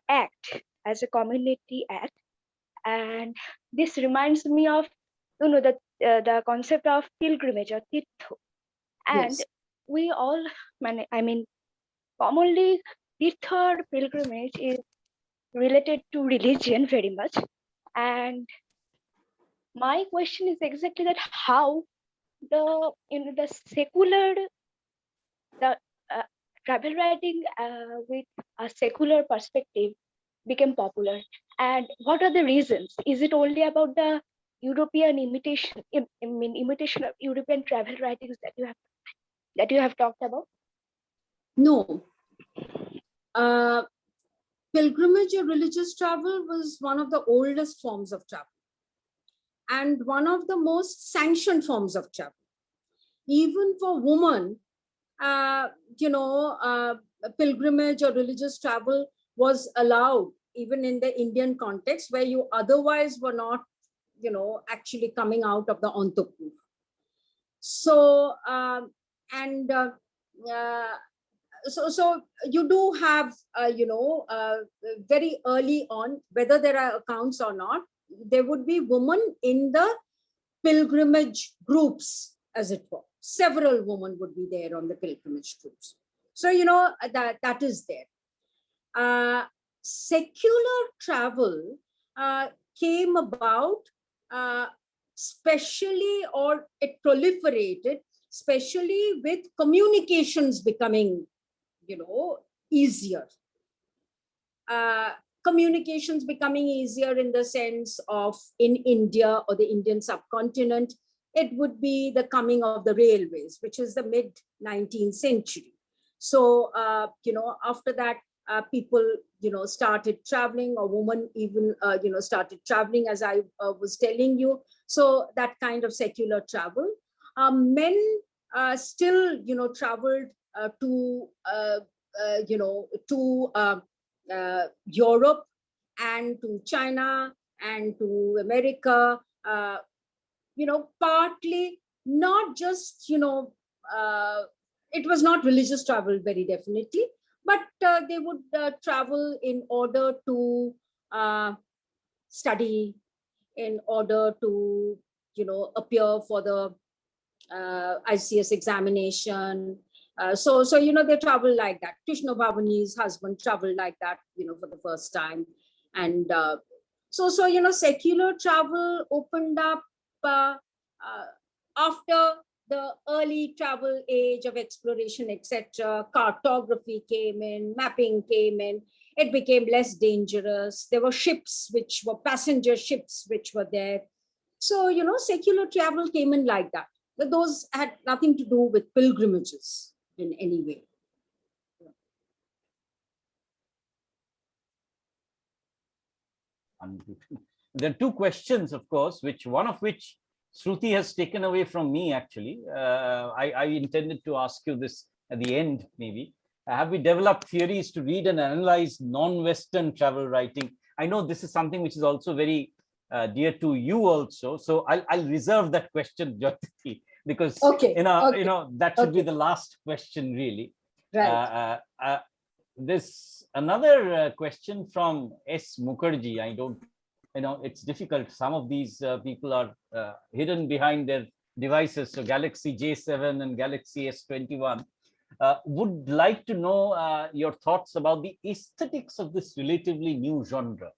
[SPEAKER 4] act, as a community act. And this reminds me of, the concept of pilgrimage or tirtha. And
[SPEAKER 2] Yes.
[SPEAKER 4] we all, commonly, tirtha or pilgrimage is related to religion very much. And my question is exactly that how the secular travel writing with a secular perspective became popular, and what are the reasons? Is it only about the European imitation of European travel writings that you have talked about?
[SPEAKER 2] No. Pilgrimage or religious travel was one of the oldest forms of travel and one of the most sanctioned forms of travel. Even for women, pilgrimage or religious travel was allowed even in the Indian context where you otherwise were not, actually coming out of the antapur. So, so you do have, very early on, whether there are accounts or not, there would be women in the pilgrimage groups, as it were. Several women would be there on the pilgrimage groups. So, that is there. Secular travel came about especially, or it proliferated, especially with communications becoming, easier. Communications becoming easier in the sense of in India or the Indian subcontinent, it would be the coming of the railways, which is the mid 19th century. So, after that, people, started traveling, or women even, started traveling, as I was telling you. So that kind of secular travel. Men still, traveled to Europe and to China and to America, partly not just, it was not religious travel very definitely, but they would travel in order to study, in order to, appear for the ICS examination. So they travel like that. Krishna Bhavani's husband traveled like that, for the first time. And so secular travel opened up after the early travel age of exploration, etc. Cartography came in, mapping came in. It became less dangerous. There were ships, which were passenger ships, which were there. So, secular travel came in like that. But those had nothing to do with pilgrimages in any way.
[SPEAKER 1] There are two questions, of course, one of which Shruti has taken away from me, actually. I intended to ask you this at the end, maybe. Have we developed theories to read and analyze non-Western travel writing? I know this is something which is also very dear to you also. So I'll reserve that question, Jyoti, because that should be the last question, really.
[SPEAKER 2] Right.
[SPEAKER 1] This another question from S. Mukherjee. I don't, it's difficult. Some of these people are hidden behind their devices. So Galaxy J7 and Galaxy S21 would like to know your thoughts about the aesthetics of this relatively new genre,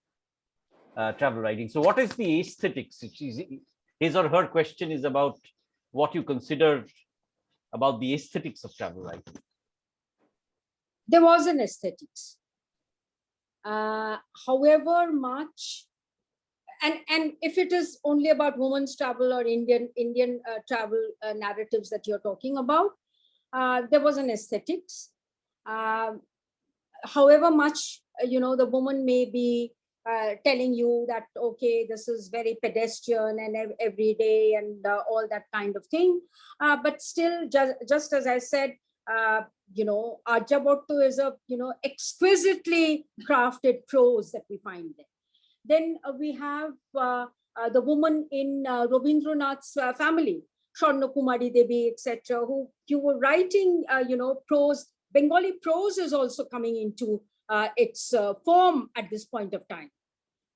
[SPEAKER 1] travel writing. So what is the aesthetics? His or her question is about what you consider about the aesthetics of travel writing.
[SPEAKER 2] There was an aesthetics. However much, and if it is only about women's travel or Indian travel narratives that you're talking about, there was an aesthetics. However much, the woman may be telling you that, okay, this is very pedestrian and everyday and all that kind of thing. But still, just as I said, Arjabotto is a, exquisitely crafted prose that we find there. Then we have the woman in Rabindranath's family, Sharna Kumari Devi, etc., who you were writing, prose. Bengali prose is also coming into its form at this point of time.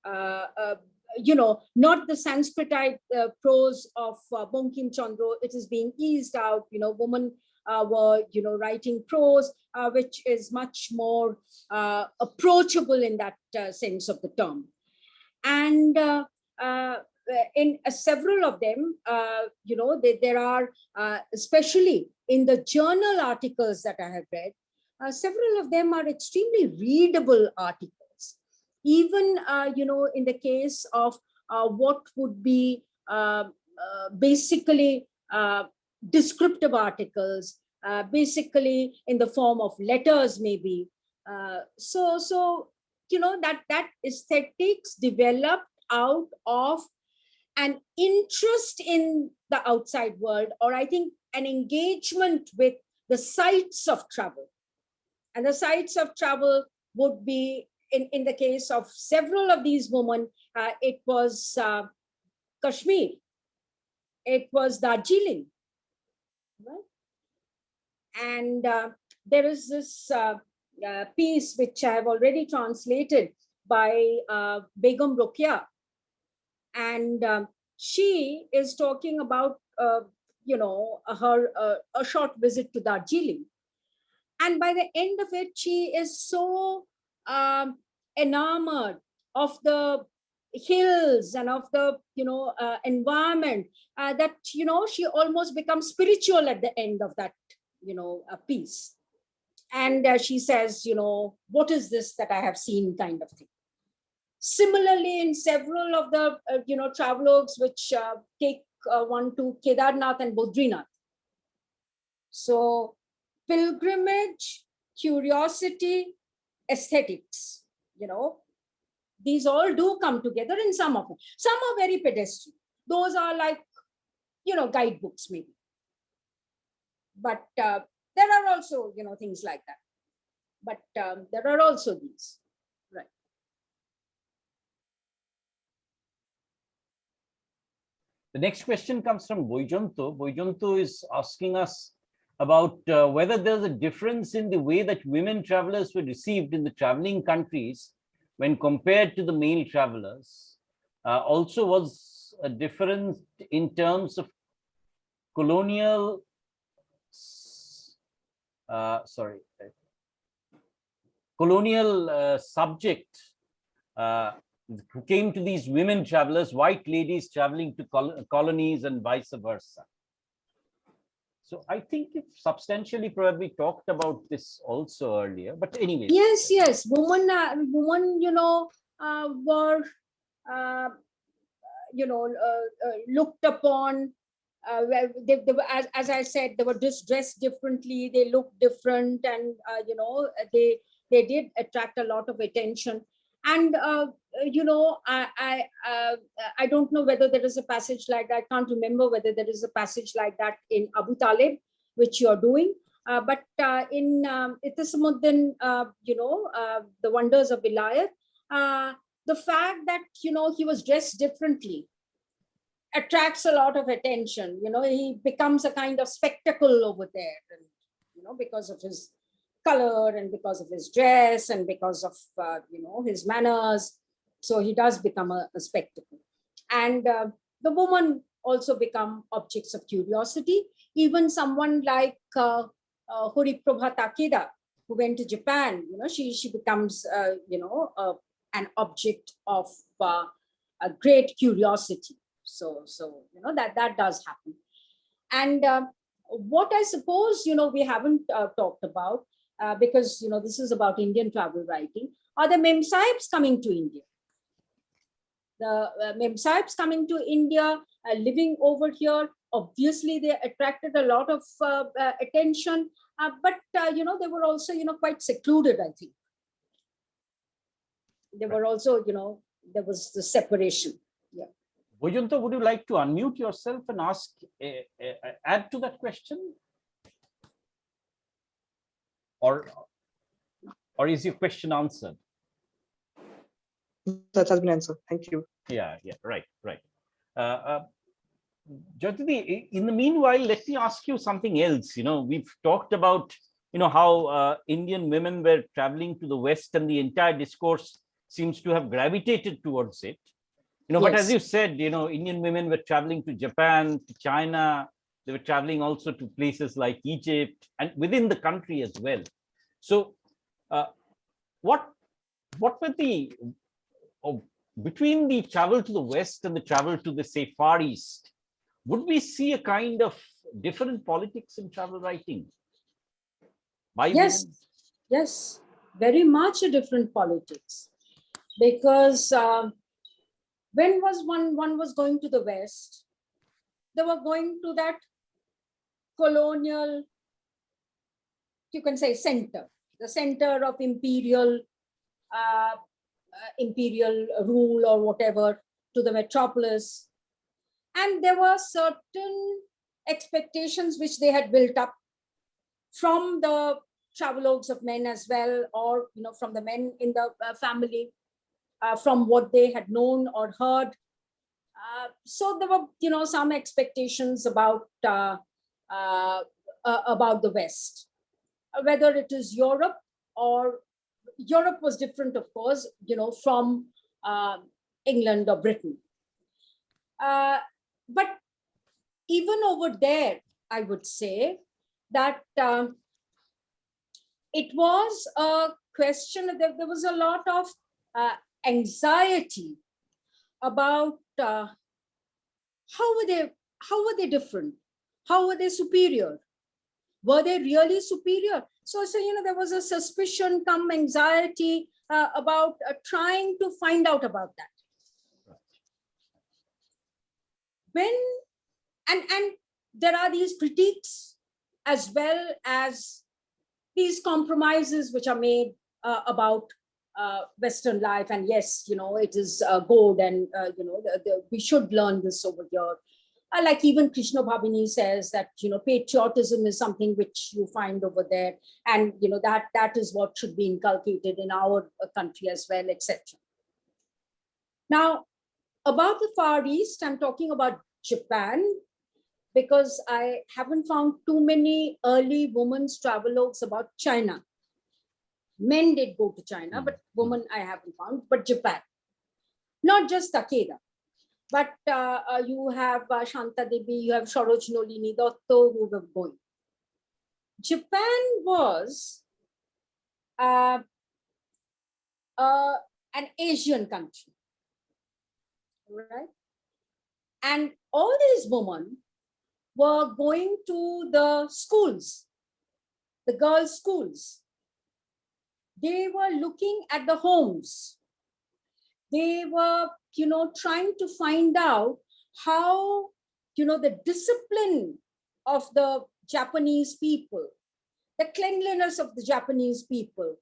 [SPEAKER 2] Not the Sanskritite prose of Bankim Chandra. It is being eased out. Women were, writing prose, which is much more approachable in that sense of the term. And in several of them, there are, especially in the journal articles that I have read, several of them are extremely readable articles. Even, in the case of what would be basically descriptive articles, basically in the form of letters, maybe. That aesthetics developed out of an interest in the outside world, or I think an engagement with the sites of travel. And the sites of travel would be, in the case of several of these women, it was Kashmir, it was Darjeeling, right? And there is this piece which I have already translated by Begum Rokia. And she is talking about, her a short visit to Darjeeling. And by the end of it, she is so enamored of the hills and of the, environment that, she almost becomes spiritual at the end of that, piece. And she says, what is this that I have seen, kind of thing. Similarly, in several of the, travelogues which take one to Kedarnath and Badrinath. So pilgrimage, curiosity, aesthetics, these all do come together in some of them. Some are very pedestrian. Those are like, guidebooks maybe. But there are also, things like that. But there are also these, right?
[SPEAKER 1] The next question comes from Boijonto. Boijonto is asking us about whether there's a difference in the way that women travelers were received in the traveling countries when compared to the male travelers. Also, was a difference in terms of colonial, colonial subject who came to these women travelers, white ladies traveling to colonies and vice versa. So I think you've substantially probably talked about this also earlier, but anyway.
[SPEAKER 2] Yes. Women, were, looked upon. They were, as I said, they were just dressed differently. They looked different, and they did attract a lot of attention. And I don't know whether there is a passage like that. I can't remember whether there is a passage like that in Abu Talib, which you're doing. But in Ittisuddin, the Wonders of Vilayat, the fact that, he was dressed differently attracts a lot of attention. He becomes a kind of spectacle over there, and, because of his color and because of his dress and because of, his manners. So he does become a spectacle. And the woman also become objects of curiosity. Even someone like Horiprabha Takeda, who went to Japan, she becomes, an object of a great curiosity. So that does happen. And what I suppose, we haven't talked about, because, this is about Indian travel writing, are the mem sahibs coming to India. The mem sahibs coming to India, living over here. Obviously, they attracted a lot of attention, but, they were also, quite secluded, I think. They were also, there was the separation. Yeah.
[SPEAKER 1] Vojanta, would you like to unmute yourself and ask, add to that question? Or is your question answered?
[SPEAKER 5] That has been answered. Thank you.
[SPEAKER 1] Yeah, right. Jyoti, in the meanwhile, let me ask you something else. We've talked about, how Indian women were traveling to the West, and the entire discourse seems to have gravitated towards it. But as you said, Indian women were traveling to Japan, to China. They were traveling also to places like Egypt and within the country as well. So what were the, between the travel to the West and the travel to the, say, Far East, would we see a kind of different politics in travel writing?
[SPEAKER 2] Yes, very much a different politics. Because when one was going to the West, they were going to that colonial, you can say, center, the center of imperial rule or whatever, to the metropolis. And there were certain expectations which they had built up from the travelogues of men as well, or from the men in the family, from what they had known or heard. So there were some expectations about the West, whether it is Europe, or Europe was different, of course, from England or Britain. But even over there, I would say that it was a question, there was a lot of anxiety about how were they different? How were they superior? Were they really superior? So there was a suspicion, come anxiety about trying to find out about that. And there are these critiques, as well as these compromises which are made about Western life. And yes, it is good, and we should learn this over here. Like even Krishna Bhavini says that patriotism is something which you find over there, and that is what should be inculcated in our country as well, etc. Now, about the Far East, I'm talking about Japan, because I haven't found too many early women's travelogues about China. Men did go to China, but women I haven't found. But Japan, not just Takeda, but you have Shanta Devi, you have Saroj Nolini Dotto, who were going. Japan was an Asian country, right? And all these women were going to the schools, the girls' schools. They were looking at the homes. They were, trying to find out how, the discipline of the Japanese people, the cleanliness of the Japanese people,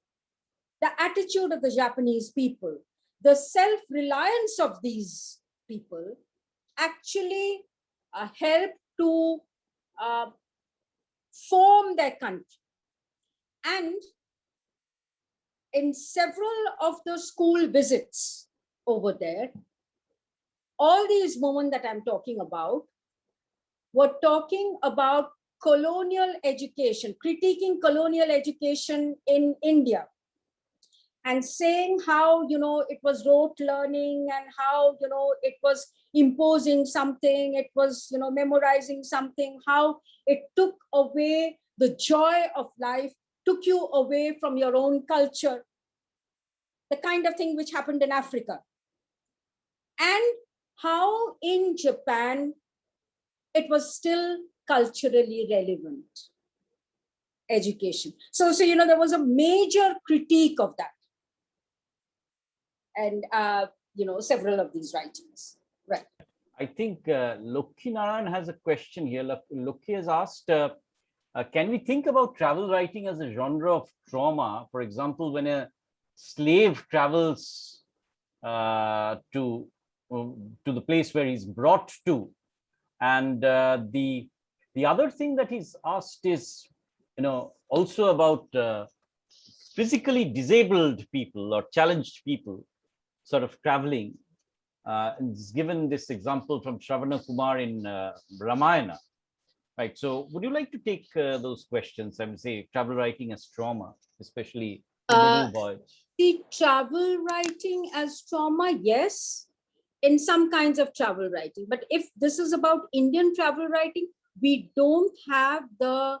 [SPEAKER 2] the attitude of the Japanese people, the self-reliance of these people actually help to form their country. And in several of the school visits over there, all these women that I'm talking about were talking about colonial education, critiquing colonial education in India, and saying how, it was rote learning, and how, it was imposing something, it was, memorizing something, how it took away the joy of life, took you away from your own culture, the kind of thing which happened in Africa. And how in Japan, it was still culturally relevant education. So there was a major critique of that. And, several of these writings. Right.
[SPEAKER 1] I think Lokhi Narayan has a question here. Lokhi has asked, can we think about travel writing as a genre of trauma? For example, when a slave travels to the place where he's brought to. And the other thing that he's asked is, also about physically disabled people or challenged people sort of traveling. And he's given this example from Shravana Kumar in Ramayana. Right. So would you like to take those questions? I would say travel writing as trauma, especially the middle voyage.
[SPEAKER 2] The travel writing as trauma, yes, in some kinds of travel writing. But if this is about Indian travel writing, we don't have the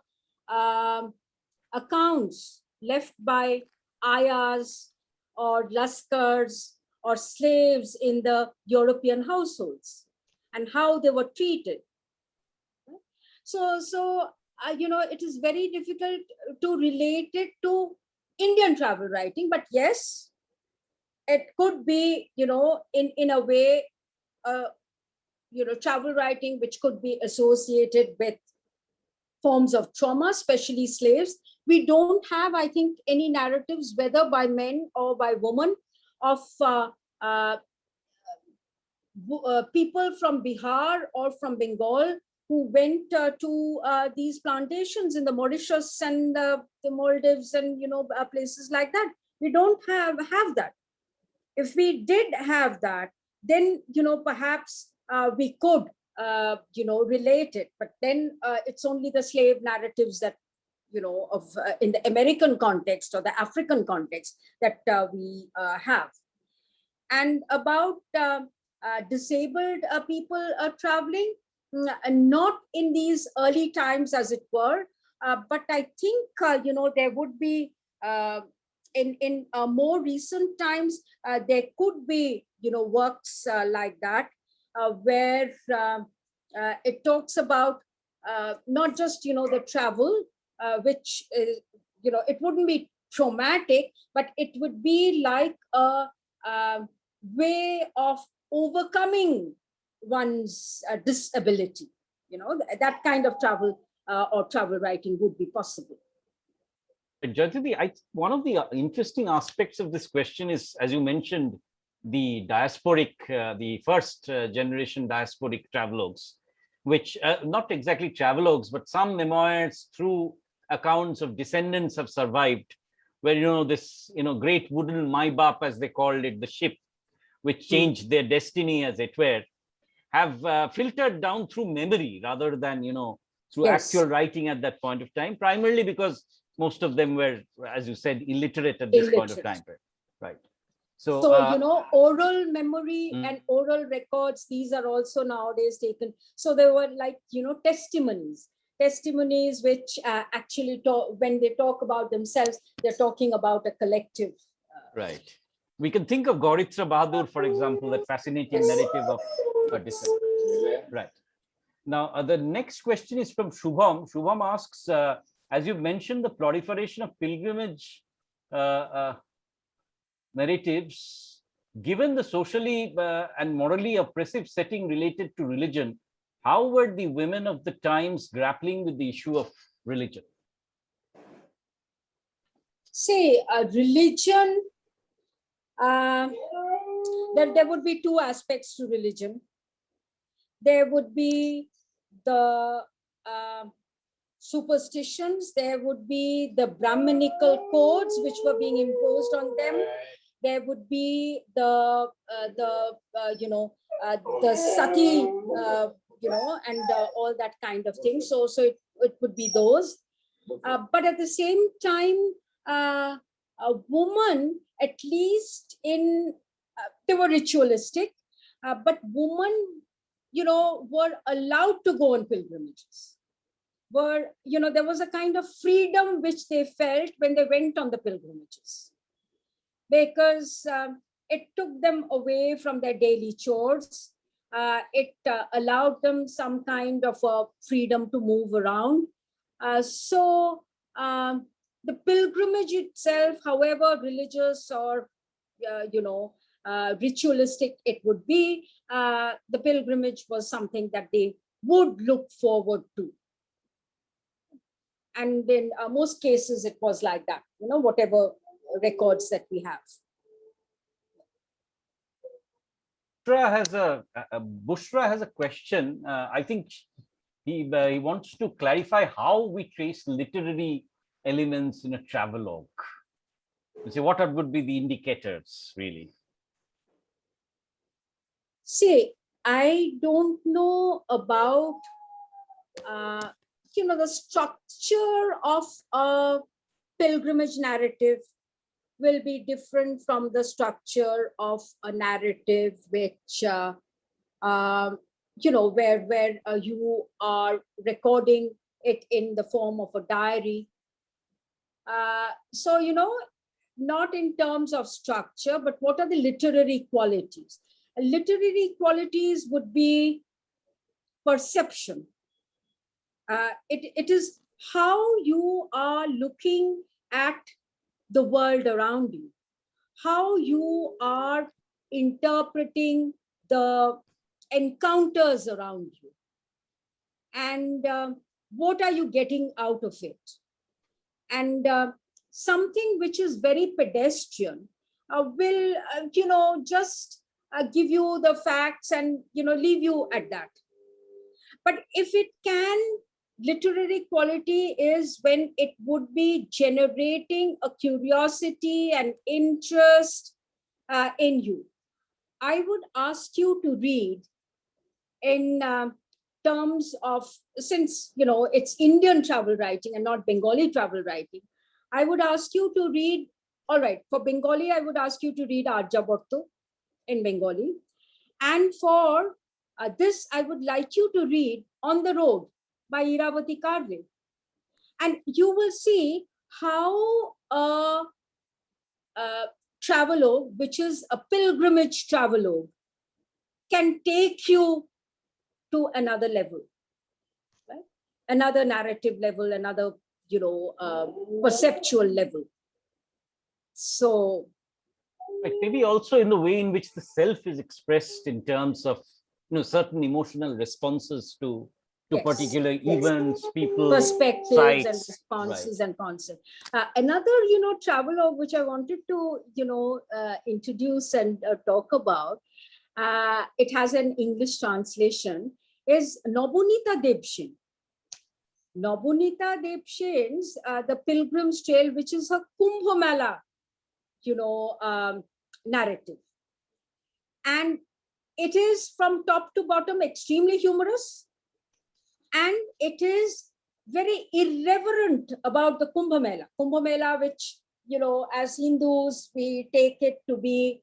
[SPEAKER 2] accounts left by ayahs or laskars or slaves in the European households and how they were treated. So it is very difficult to relate it to Indian travel writing, but yes, it could be, in a way, travel writing, which could be associated with forms of trauma, especially slaves. We don't have, I think, any narratives, whether by men or by women, of people from Bihar or from Bengal who went to these plantations in the Mauritius and the Maldives and places like that. We don't have that. If we did have that, then perhaps we could relate it. But then it's only the slave narratives that of in the American context or the African context that we have. And about disabled people traveling, not in these early times, as it were, but I think there would be in more recent times there could be works like that where it talks about not just the travel, which is it wouldn't be traumatic, but it would be like a way of overcoming one's disability. That kind of travel or travel writing would be possible.
[SPEAKER 1] Jayati, one of the interesting aspects of this question is, as you mentioned, the diasporic, the first generation diasporic travelogues, which not exactly travelogues, but some memoirs through accounts of descendants have survived, where this great wooden Maibap, as they called it, the ship, which changed their destiny, as it were, have filtered down through memory rather than through actual writing at that point of time, primarily because most of them were, as you said, illiterate at this point of time. Right. So
[SPEAKER 2] oral memory and oral records, these are also nowadays taken. So there were like, testimonies which actually when they talk about themselves, they're talking about a collective.
[SPEAKER 1] Right. We can think of Gauritra Bahadur, for example, that fascinating narrative of descent. Right. Now, the next question is from Shubham. Shubham asks, as you mentioned, the proliferation of pilgrimage narratives, given the socially and morally oppressive setting related to religion, how were the women of the times grappling with the issue of religion?
[SPEAKER 2] Say, religion, there would be two aspects to religion. There would be the superstitions, there would be the Brahminical codes which were being imposed on them. There would be the sati, and all that kind of thing. So it would be those. But at the same time, a woman, at least in, they were ritualistic, but women, were allowed to go on pilgrimages. There was a kind of freedom which they felt when they went on the pilgrimages, because it took them away from their daily chores. It allowed them some kind of a freedom to move around. So the pilgrimage itself, however religious or ritualistic it would be, the pilgrimage was something that they would look forward to. And in most cases, it was like that, whatever records that we have.
[SPEAKER 1] Bushra has a question. I think he wants to clarify how we trace literary elements in a travelogue. So what would be the indicators, really?
[SPEAKER 2] See, I don't know about the structure of a pilgrimage narrative will be different from the structure of a narrative which where you are recording it in the form of a diary. So not in terms of structure, but what are the literary qualities? Literary qualities would be perception. It is how you are looking at the world around you, how you are interpreting the encounters around you, and what are you getting out of it. And something which is very pedestrian will just give you the facts and leave you at that. But if it can, literary quality is when it would be generating a curiosity and interest in you. I would ask you to read in terms of, since it's Indian travel writing and not Bengali travel writing, I would ask you to read, all right, for Bengali, I would ask you to read Arjabotto in Bengali. And for this, I would like you to read On the Road by Iravati Karve. And you will see how a travelogue, which is a pilgrimage travelogue, can take you to another level, right? Another narrative level, another perceptual level. So
[SPEAKER 1] maybe also in the way in which the self is expressed in terms of certain emotional responses to
[SPEAKER 2] yes,
[SPEAKER 1] particular events, people,
[SPEAKER 2] perspectives,
[SPEAKER 1] sites,
[SPEAKER 2] and responses,
[SPEAKER 1] right,
[SPEAKER 2] and concepts. Another travelogue which I wanted to introduce and talk about, it has an English translation, is Nobunita Debshin. Nobunita Debshin's The Pilgrims Trail, which is a Kumbh Mela narrative. And it is from top to bottom extremely humorous, and it is very irreverent about the Kumbh Mela. Kumbh Mela, which, as Hindus, we take it to be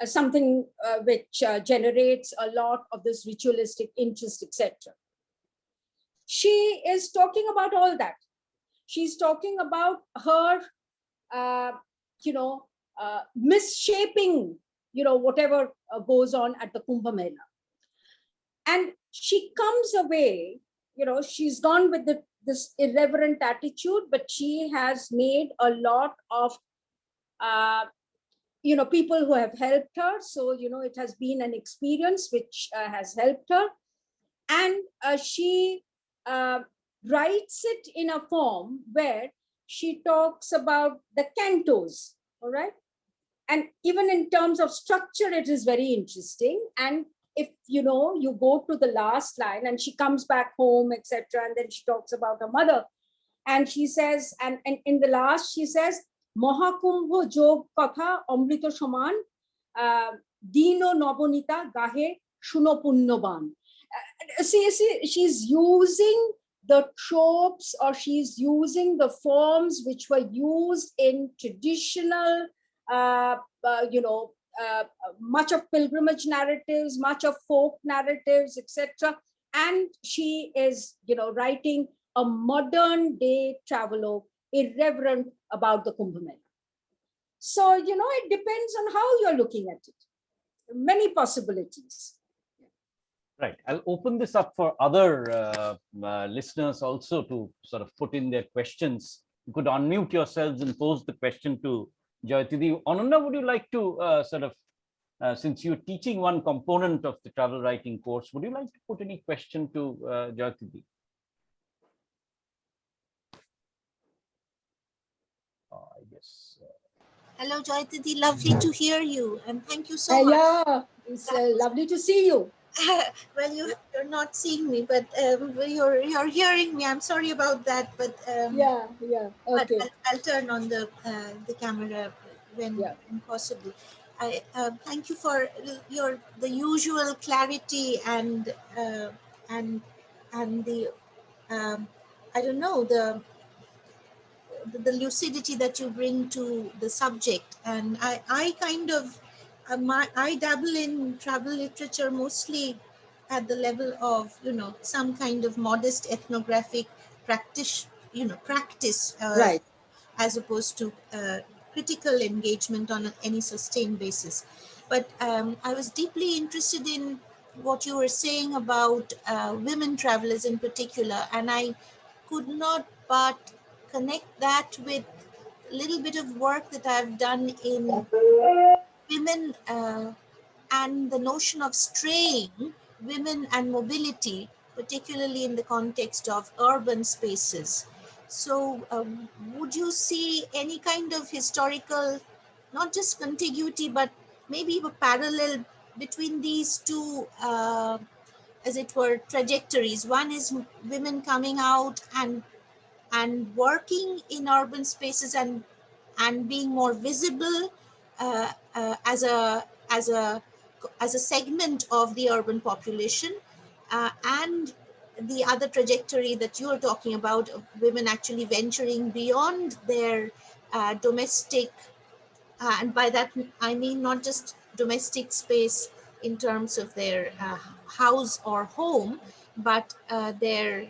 [SPEAKER 2] something which generates a lot of this ritualistic interest, etc. She is talking about all that. She's talking about her, misshaping, whatever goes on at the Kumbh Mela. And she comes away, she's gone with this irreverent attitude, but she has made a lot of, people who have helped her. So, it has been an experience which has helped her. And she writes it in a form where she talks about the cantos, all right? And even in terms of structure, it is very interesting. And if you go to the last line and she comes back home, etc., and then she talks about her mother, and she says, and in the last she says, Mahakumbho Jog Katha Amrito Saman Dino Nobonita Gahe Shuno Punnoban. she's using the tropes, or she's using the forms which were used in traditional, much of pilgrimage narratives, much of folk narratives, etc. And she is, writing a modern day travelogue, irreverent about the Kumbh Mela. So, it depends on how you're looking at it. Many possibilities.
[SPEAKER 1] Right. I'll open this up for other listeners also to sort of put in their questions. You could unmute yourselves and pose the question to Jayati. Ananda, would you like to since you're teaching one component of the travel writing course, would you like to put any question to Jayati? I guess.
[SPEAKER 5] Hello, Jayati, lovely to hear you, and thank you so much.
[SPEAKER 2] Yeah, it's lovely to see you.
[SPEAKER 5] Well, you're not seeing me, but you're hearing me. I'm sorry about that, but
[SPEAKER 2] yeah, okay.
[SPEAKER 5] But I'll turn on the camera when possible. I thank you for the usual clarity and the I don't know, the lucidity that you bring to the subject. And I kind of I dabble in travel literature mostly at the level of some kind of modest ethnographic practice,
[SPEAKER 2] Right.
[SPEAKER 5] as opposed to critical engagement on any sustained basis. But I was deeply interested in what you were saying about women travelers in particular, and I could not but connect that with a little bit of work that I've done in women and the notion of straying, women and mobility, particularly in the context of urban spaces. So would you see any kind of historical, not just contiguity, but maybe a parallel between these two, as it were, trajectories? One is women coming out and working in urban spaces and being more visible as a segment of the urban population, and the other trajectory that you are talking about, of women actually venturing beyond their domestic, and by that I mean not just domestic space in terms of their house or home, but their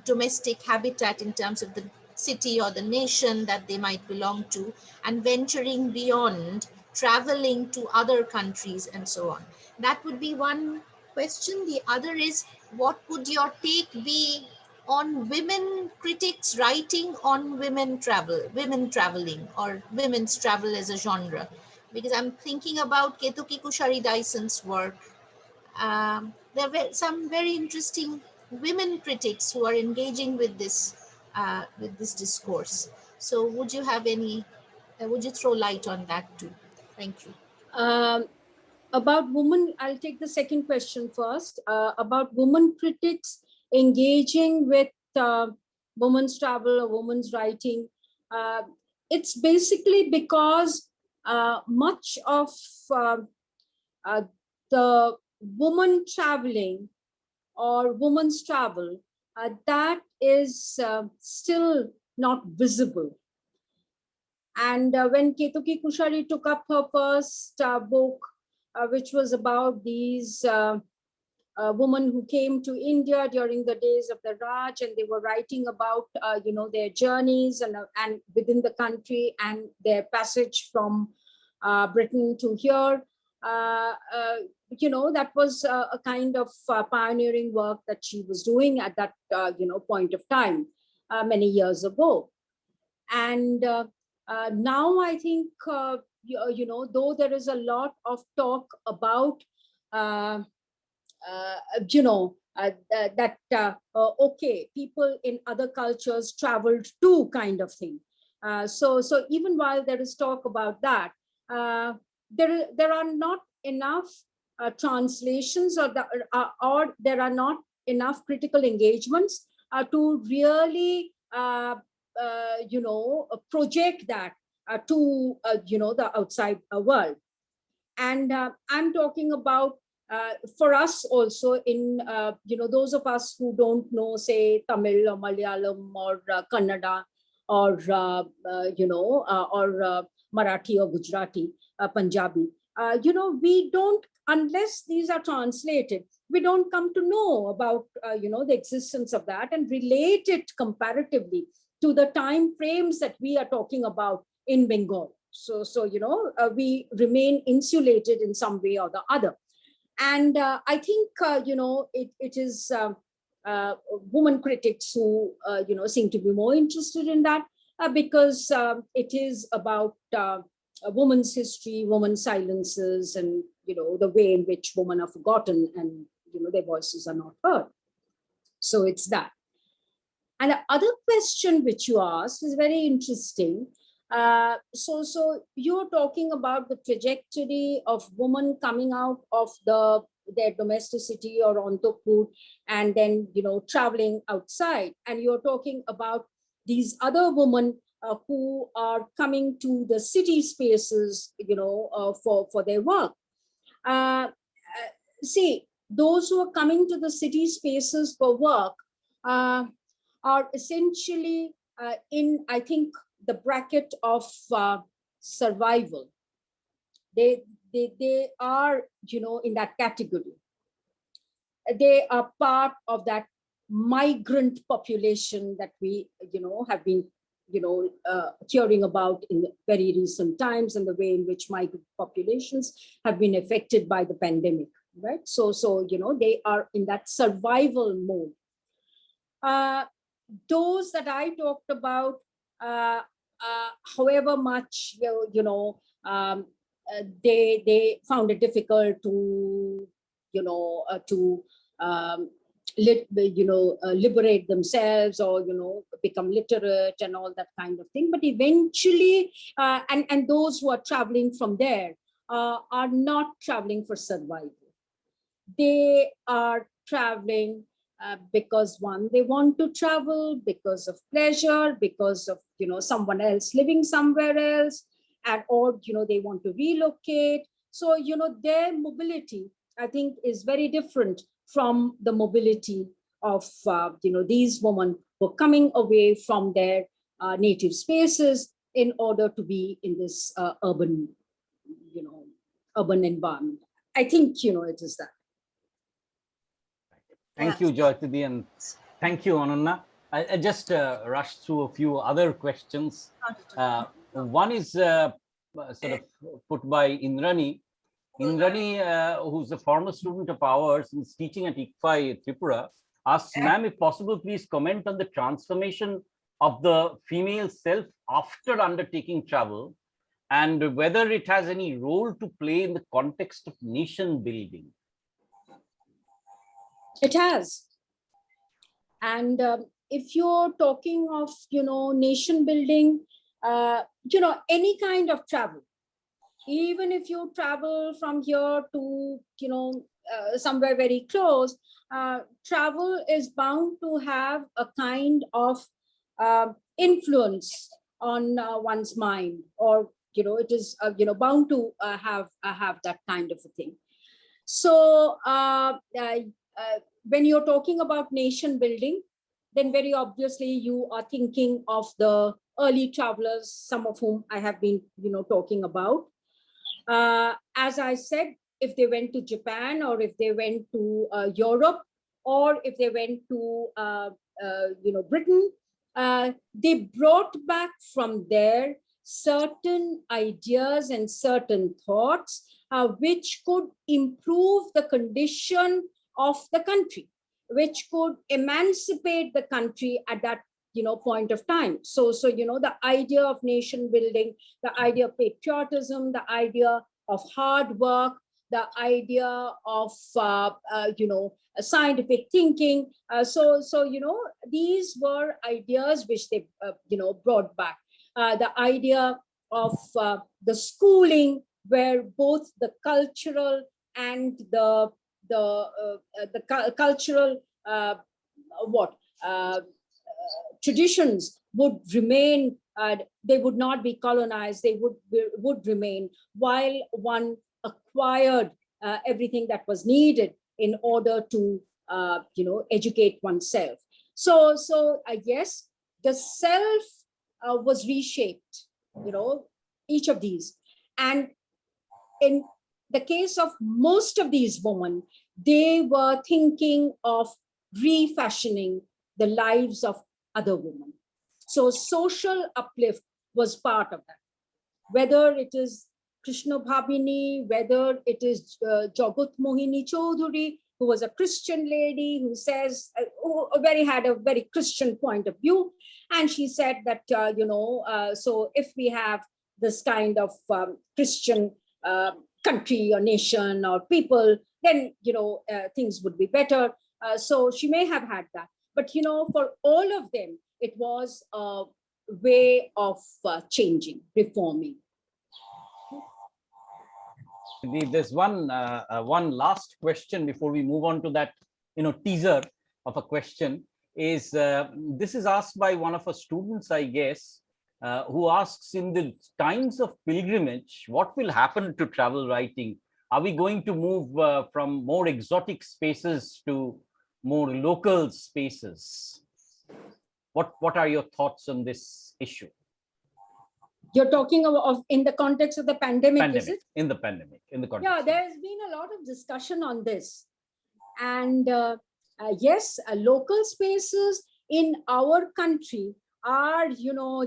[SPEAKER 5] domestic habitat in terms of the city or the nation that they might belong to, and venturing beyond, traveling to other countries and so on. That would be one question. The other is, what would your take be on women critics writing on women traveling, or women's travel as a genre? Because I'm thinking about Ketuki Kushari Dyson's work. There were some very interesting women critics who are engaging with this discourse. So would you have any, would you throw light on that too? Thank you.
[SPEAKER 2] About women, I'll take the second question first. About women critics engaging with women's travel or women's writing. It's basically because much of the woman traveling or women's travel, that is still not visible. And when Ketuki Kushari took up her first book, which was about these women who came to India during the days of the Raj, and they were writing about their journeys and within the country and their passage from Britain to here. That was a kind of pioneering work that she was doing at that point of time many years ago. And now I think though there is a lot of talk about okay, people in other cultures traveled too, kind of thing. So even while there is talk about that, there are not enough translations, or there are not enough critical engagements to really project that to the outside world. And I'm talking about for us also in, those of us who don't know, say, Tamil or Malayalam or Kannada or, Marathi or Gujarati, Punjabi, we don't, unless these are translated, we don't come to know about, the existence of that and relate it comparatively to the time frames that we are talking about in Bengal. So we remain insulated in some way or the other. And I think, it is women critics who, seem to be more interested in that because it is about a woman's history, women's silences, and, the way in which women are forgotten and, their voices are not heard. So it's that. And the other question which you asked is very interesting. So you're talking about the trajectory of women coming out of their domesticity or antapur and then, traveling outside. And you're talking about these other women who are coming to the city spaces, for their work. See, those who are coming to the city spaces for work are essentially in, I think, the bracket of survival. They are, in that category. They are part of that migrant population that we, have been, hearing about in very recent times, and the way in which migrant populations have been affected by the pandemic, right? So they are in that survival mode. Those that I talked about, however much, they found it difficult to, liberate themselves or, become literate and all that kind of thing. But eventually, and those who are traveling from there are not traveling for survival. They are traveling because, one, they want to travel because of pleasure, because of, someone else living somewhere else, and or, they want to relocate. So, their mobility, I think, is very different from the mobility of, these women who are coming away from their native spaces in order to be in this urban environment. I think, it is that.
[SPEAKER 1] Thank you, Jayati, and thank you, Ananna. I just rushed through a few other questions. One is sort of put by Indrani. Indrani, who's a former student of ours and is teaching at ICFAI Tripura, asks, ma'am, if possible, please comment on the transformation of the female self after undertaking travel and whether it has any role to play in the context of nation building.
[SPEAKER 2] It has. And if you're talking of, nation building, any kind of travel, even if you travel from here to, somewhere very close, travel is bound to have a kind of influence on one's mind, or, it is, bound to have that kind of a thing. So when you're talking about nation building, then very obviously you are thinking of the early travelers, some of whom I have been, talking about. As I said, if they went to Japan, or if they went to Europe, or if they went to, Britain, they brought back from there certain ideas and certain thoughts which could improve the condition of the country, which could emancipate the country at that point of time. So the idea of nation building, the idea of patriotism, the idea of hard work, the idea of scientific thinking. So these were ideas which they brought back. The idea of the schooling, where both the cultural and the cultural traditions would remain. They would not be colonized. They would remain, while one acquired everything that was needed in order to, educate oneself. So yes, the self was reshaped, each of these. And in the case of most of these women, they were thinking of refashioning the lives of other women. So social uplift was part of that. Whether it is Krishna Bhabini, whether it is Jagat Mohini Chaudhuri, who was a Christian lady who says, had a very Christian point of view. And she said that, so if we have this kind of Christian country or nation or people, then, things would be better. So she may have had that. But, for all of them, it was a way of changing, reforming.
[SPEAKER 1] There's one last question before we move on to that, teaser of a question. Is this is asked by one of our students, I guess, who asks, in the times of pilgrimage, what will happen to travel writing? Are we going to move from more exotic spaces to more local spaces? What are your thoughts on this issue?
[SPEAKER 2] You're talking of in the context of the pandemic, is it?
[SPEAKER 1] In the pandemic, in the context.
[SPEAKER 2] Yeah, there's been a lot of discussion on this. And yes, local spaces in our country are,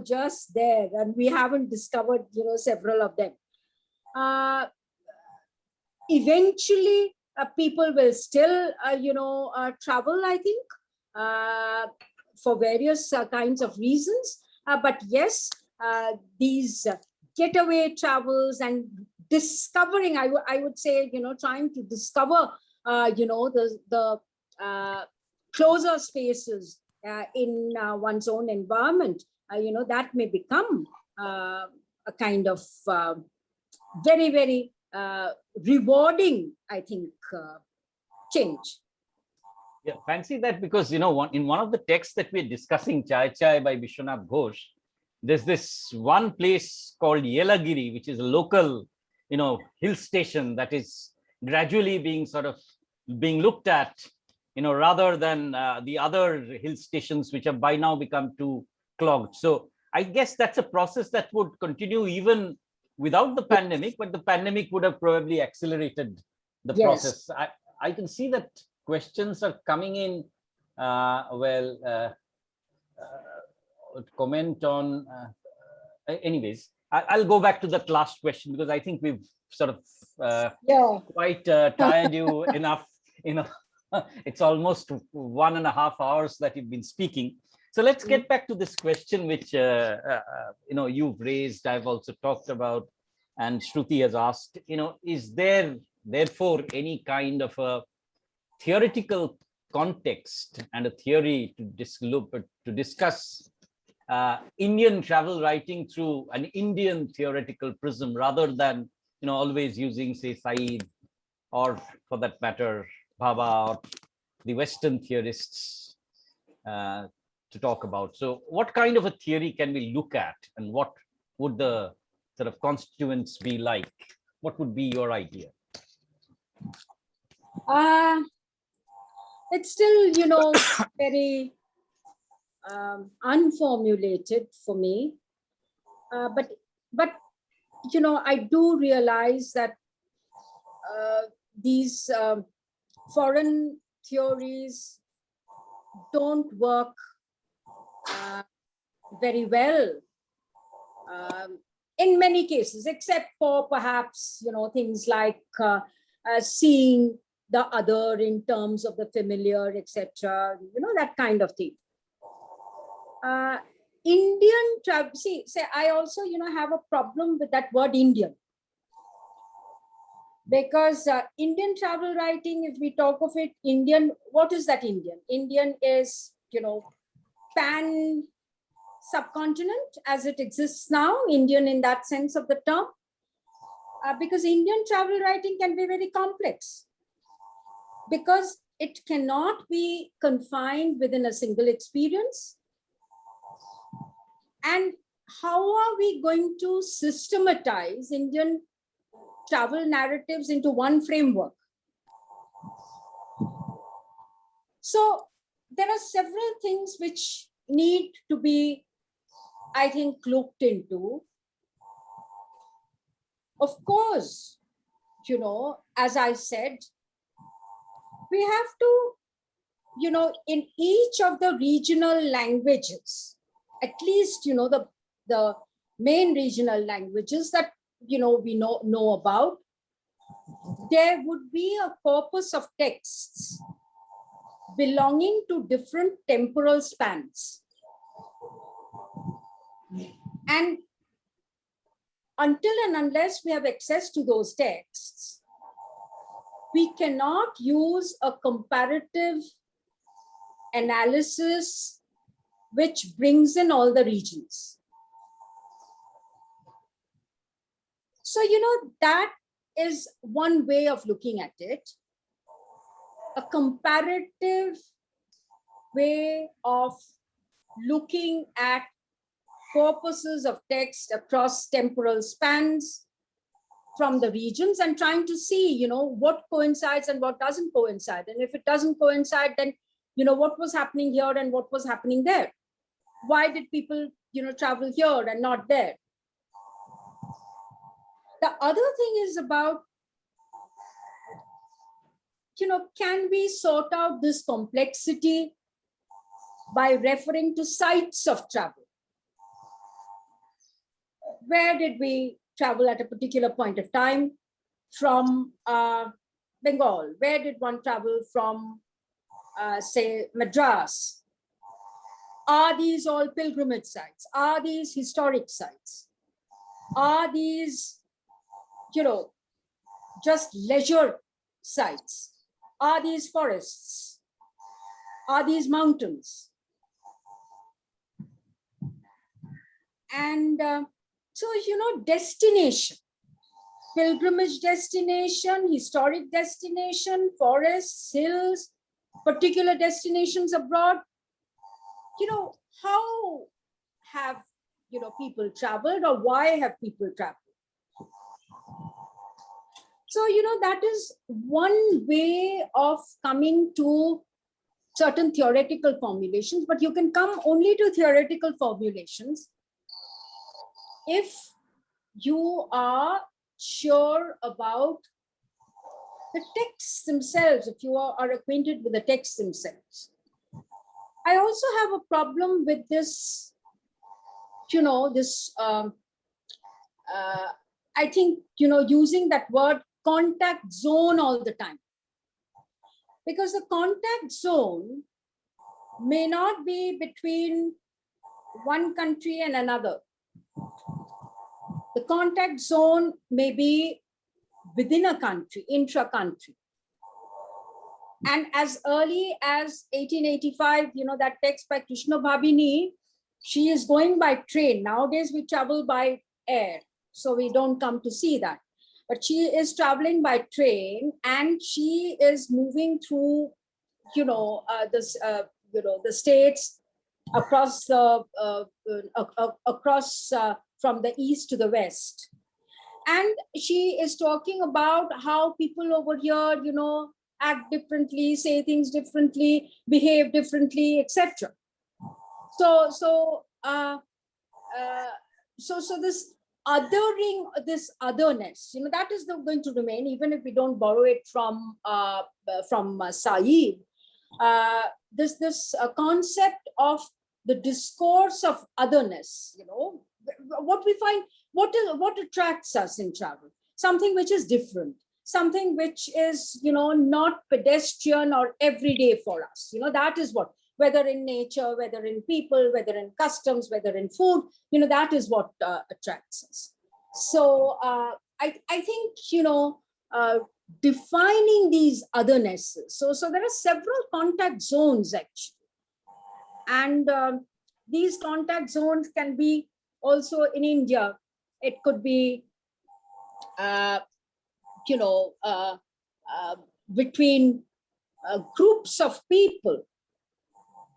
[SPEAKER 2] just there, and we haven't discovered, several of them. Eventually, people will still, travel, I think, for various kinds of reasons. But yes, these getaway travels and discovering, I would say, trying to discover, the closer spaces in one's own environment, that may become a kind of very, very rewarding, I think, change.
[SPEAKER 1] Yeah, fancy that, because, in one of the texts that we're discussing, Chai Chai by Vishwanath Ghosh, there's this one place called Yelagiri, which is a local, hill station that is gradually being looked at, rather than the other hill stations, which have by now become too clogged. So I guess that's a process that would continue even without the pandemic, but the pandemic would have probably accelerated the process. I can see that questions are coming in. Comment on, anyways, I'll go back to that last question, because I think we've sort of quite tired you enough. It's almost 1.5 hours that you've been speaking. So let's get back to this question, which you've raised, I've also talked about, and Shruti has asked. Is there therefore any kind of a theoretical context and a theory to discuss Indian travel writing through an Indian theoretical prism, rather than always using, say, Said, or for that matter Bhabha, or the Western theorists to talk about? So what kind of a theory can we look at, and what would the sort of constituents be like? What would be your idea?
[SPEAKER 2] It's still, very unformulated for me. But I do realize that these foreign theories don't work very well in many cases, except for perhaps, things like seeing the other in terms of the familiar, etc., that kind of thing. Indian travel, I also, have a problem with that word Indian. Because Indian travel writing, if we talk of it, Indian, what is that Indian? Indian is, pan subcontinent as it exists now, Indian in that sense of the term. Because Indian travel writing can be very complex, because it cannot be confined within a single experience. And how are we going to systematize Indian travel narratives into one framework. So there are several things which need to be, I think, looked into. Of course, you know, as I said, we have to, you know, in each of the regional languages, at least, you know, the main regional languages that, you know, we know about, there would be a corpus of texts belonging to different temporal spans. And until and unless we have access to those texts, we cannot use a comparative analysis which brings in all the regions. So, you know, that is one way of looking at it, a comparative way of looking at corpuses of text across temporal spans from the regions and trying to see, you know, what coincides and what doesn't coincide. And if it doesn't coincide, then, you know, what was happening here and what was happening there? Why did people, you know, travel here and not there? The other thing is about, you know, can we sort out this complexity by referring to sites of travel? Where did we travel at a particular point of time from Bengal? Where did one travel from, say, Madras? Are these all pilgrimage sites? Are these historic sites? Are these, you know, just leisure sites? Are these forests? Are these mountains? And so, you know, destination, pilgrimage destination, historic destination, forests, hills, particular destinations abroad. You know, how have, you know, people traveled, or why have people traveled? So, you know, that is one way of coming to certain theoretical formulations, but you can come only to theoretical formulations if you are sure about the texts themselves, if you are acquainted with the texts themselves. I also have a problem with this, you know, this, I think, you know, using that word contact zone all the time. Because the contact zone may not be between one country and another. The contact zone may be within a country, intra-country. And as early as 1885, you know, that text by Krishna Bhabini, she is going by train. Nowadays, we travel by air, so we don't come to see that. But she is traveling by train, and she is moving through, you know, the states across the from the east to the west. And she is talking about how people over here, you know, act differently, say things differently, behave differently, etc. So this othering, this otherness, you know, that is going to remain, even if we don't borrow it from Said. This concept of the discourse of otherness, you know, what we find, what attracts us in travel, something which is different, something which is, you know, not pedestrian or everyday for us, you know, that is what, whether in nature, whether in people, whether in customs, whether in food, you know, that is what attracts us. So I think, you know, defining these othernesses. So there are several contact zones actually. And these contact zones can be also in India. It could be, you know, between groups of people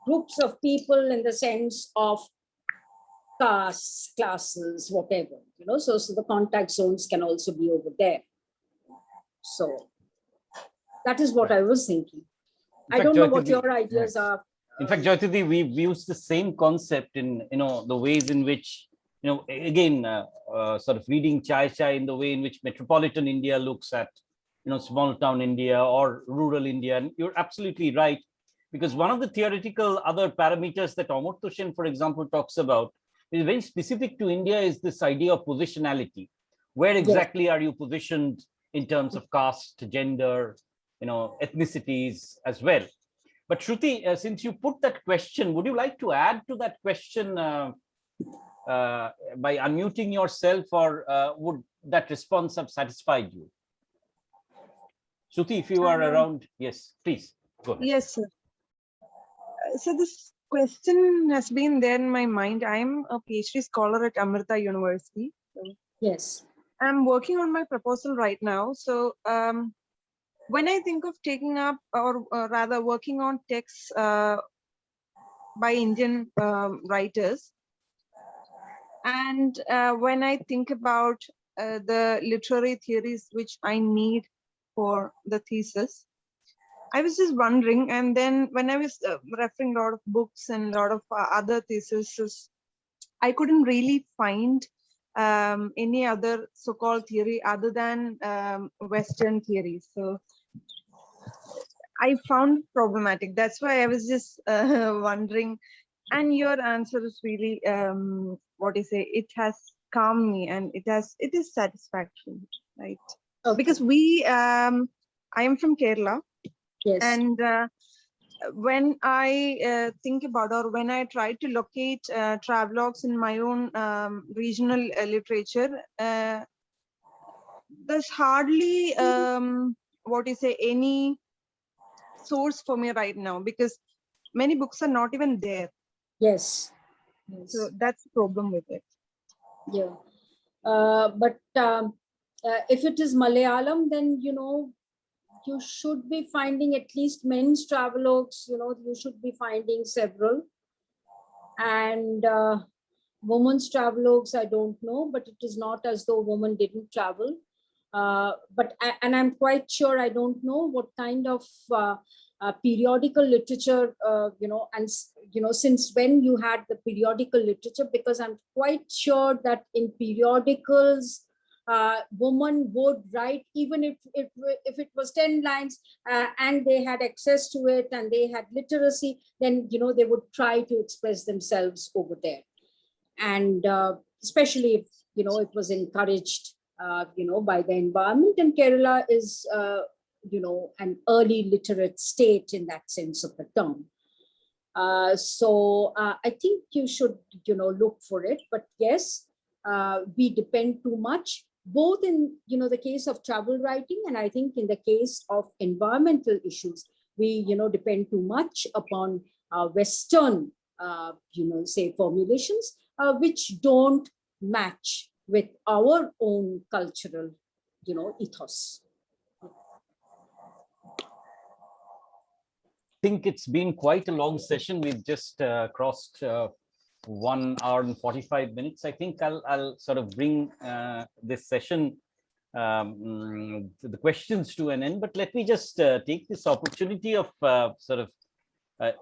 [SPEAKER 2] in the sense of castes, classes, whatever, you know, so the contact zones can also be over there. So that is what I was thinking. I
[SPEAKER 1] fact,
[SPEAKER 2] don't know what
[SPEAKER 1] Jayati,
[SPEAKER 2] your ideas are.
[SPEAKER 1] In fact, Jayati, we've used the same concept in, the ways in which, again, sort of reading Chai Chai in the way in which metropolitan India looks at, small town India or rural India. And you're absolutely right, because one of the theoretical other parameters that Amartya Sen, for example, talks about is very specific to India, is this idea of positionality. Where exactly are you positioned in terms of caste, gender, ethnicities as well? But Shruti, since you put that question, would you like to add to that question by unmuting yourself, or would that response have satisfied you? Shruti, if you are around, yes, please go ahead.
[SPEAKER 6] Yes, sir. So this question has been there in my mind. I'm a PhD scholar at Amrita University. So
[SPEAKER 2] Yes.
[SPEAKER 6] I'm working on my proposal right now. So when I think of taking up, or rather working on texts by Indian writers, and when I think about the literary theories which I need for the thesis, I was just wondering, and then when I was referring a lot of books and a lot of other theses, I couldn't really find any other so-called theory other than Western theories. So I found problematic. That's why I was just wondering. And your answer is really, it has calmed me, and it is satisfactory, right?
[SPEAKER 2] Okay.
[SPEAKER 6] Because I am from Kerala.
[SPEAKER 2] Yes.
[SPEAKER 6] And when I think about, or when I try to locate travelogues in my own regional literature, there's hardly any source for me right now, because many books are not even there.
[SPEAKER 2] Yes. Yes.
[SPEAKER 6] So that's the problem with it.
[SPEAKER 2] Yeah. But if it is Malayalam, then you should be finding at least men's travelogues. You should be finding several, and women's travelogues, I don't know, but it is not as though women didn't travel. And I'm quite sure, I don't know what kind of periodical literature, since when you had the periodical literature, because I'm quite sure that in periodicals, women would write, even if it was 10 lines, and they had access to it and they had literacy, then they would try to express themselves over there. And especially if it was encouraged by the environment, and Kerala is an early literate state in that sense of the term. So I think you should look for it. But yes, we depend too much, both in the case of travel writing, and I think in the case of environmental issues, we depend too much upon Western say formulations, which don't match with our own cultural ethos.
[SPEAKER 1] I think it's been quite a long session. We've just crossed 1 hour and 45 minutes. I think I'll sort of bring this session, the questions, to an end. But let me just take this opportunity of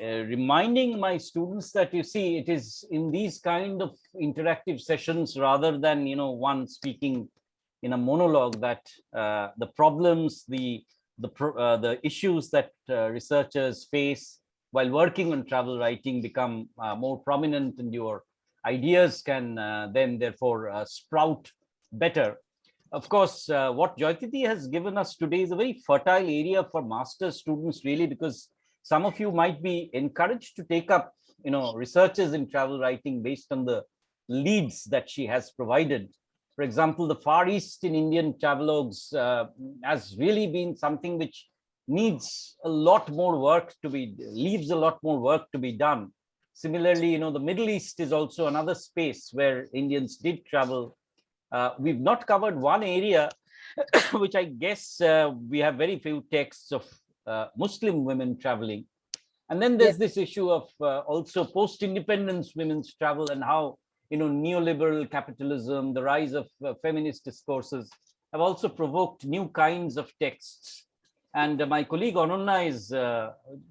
[SPEAKER 1] reminding my students that, you see, it is in these kind of interactive sessions, rather than one speaking in a monologue, that the problems, the issues that researchers face while working on travel writing become more prominent, and your ideas can then therefore sprout better. Of course, what Jayati has given us today is a very fertile area for master's students, really, because some of you might be encouraged to take up researches in travel writing based on the leads that she has provided. For example, the Far East in Indian travelogues has really been something which needs a lot more work to be, leaves a lot more work to be done. Similarly, the Middle East is also another space where Indians did travel. We've not covered one area, which I guess we have very few texts of Muslim women traveling. And then there's this issue of also post-independence women's travel, and how neoliberal capitalism, the rise of feminist discourses have also provoked new kinds of texts. And my colleague Ananya is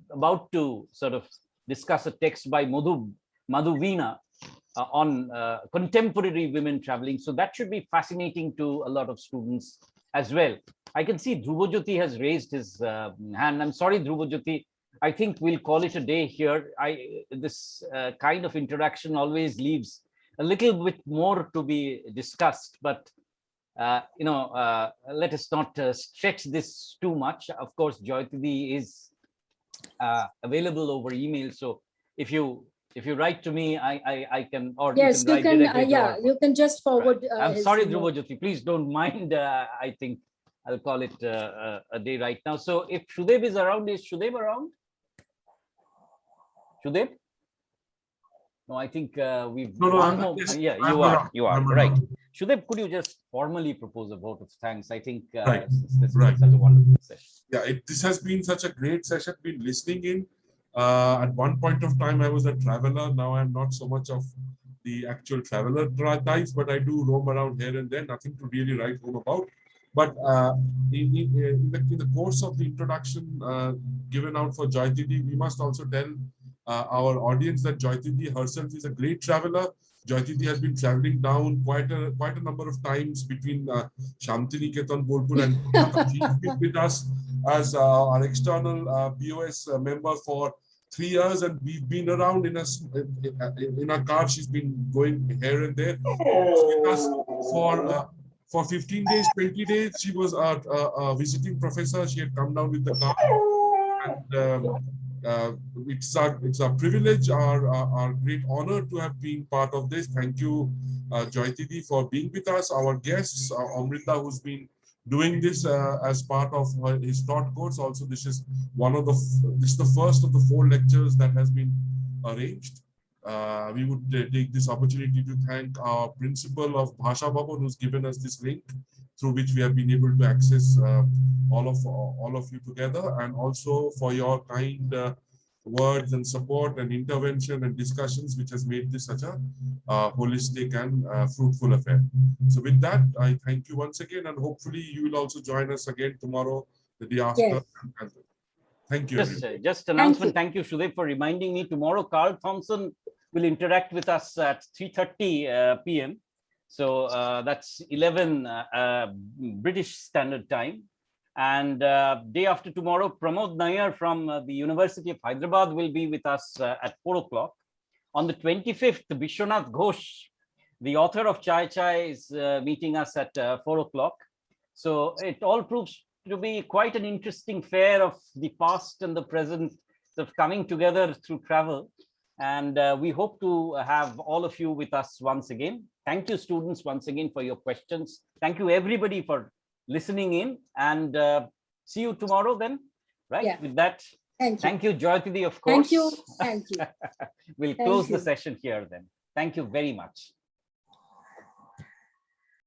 [SPEAKER 1] about to sort of discuss a text by Madhu Veena on contemporary women traveling. So that should be fascinating to a lot of students as well. I can see Dhruvajyoti has raised his hand. I'm sorry, Dhruvajyoti. I think we'll call it a day here. This kind of interaction always leaves a little bit more to be discussed, but let us not stretch this too much. Of course, Jayati is available over email. So if you write to me, I can, or
[SPEAKER 2] yes,
[SPEAKER 1] you can write
[SPEAKER 2] yeah, you can just forward.
[SPEAKER 1] I'm sorry, Dhruvajyoti, please don't mind. I think I'll call it a day right now. So if Shudev is around, is Shudev around? Shudev? No, I think we've
[SPEAKER 7] yes,
[SPEAKER 1] yeah, you are right. Shudev, could you just formally propose a vote of thanks? I think
[SPEAKER 7] Right.
[SPEAKER 1] this has been such a wonderful session.
[SPEAKER 7] Yeah, this has been such a great session. Been listening in. At one point of time, I was a traveler. Now I'm not so much of the actual traveler types, but I do roam around here and there. Nothing to really write home about. But in the course of the introduction given out for Jayati, we must also tell our audience that Jayati herself is a great traveler. Jayati has been traveling down quite a number of times between Shantiniketan, Bolpur, and she's been with us as our external BOS member for 3 years, and we've been around in a car. She's been going here and there. She's with us for 15 days, 20 days. She was a visiting professor. She had come down with the car, and it's a privilege, our great honor to have been part of this. Thank you, Jayati, for being with us. Our guests, Amrita, who's been doing this as part of his taught course. Also, this is the first of the 4 lectures that has been arranged. We would take this opportunity to thank our principal of Bhasha Bhavan, who's given us this link through which we have been able to access all of you together, and also for your kind words and support and intervention and discussions, which has made this such a holistic and fruitful affair. So with that, I thank you once again, and hopefully you will also join us again tomorrow, the day after.
[SPEAKER 2] Yes.
[SPEAKER 7] Thank you.
[SPEAKER 1] Just announcement. Thank you, Shudev, for reminding me. Tomorrow, Carl Thompson will interact with us at 3:30 p.m. So that's 11 British Standard Time. And day after tomorrow, Pramod Nair from the University of Hyderabad will be with us at 4 o'clock. On the 25th, Vishwanath Ghosh, the author of Chai Chai, is meeting us at 4 o'clock. So it all proves to be quite an interesting fair of the past and the present of coming together through travel. And we hope to have all of you with us once again. Thank you, students, once again for your questions. Thank you, everybody, for listening in, and see you tomorrow then, right? Yeah. With that, thank you, Jayati, of course.
[SPEAKER 2] Thank you.
[SPEAKER 1] We'll close the session here then. Thank you very much.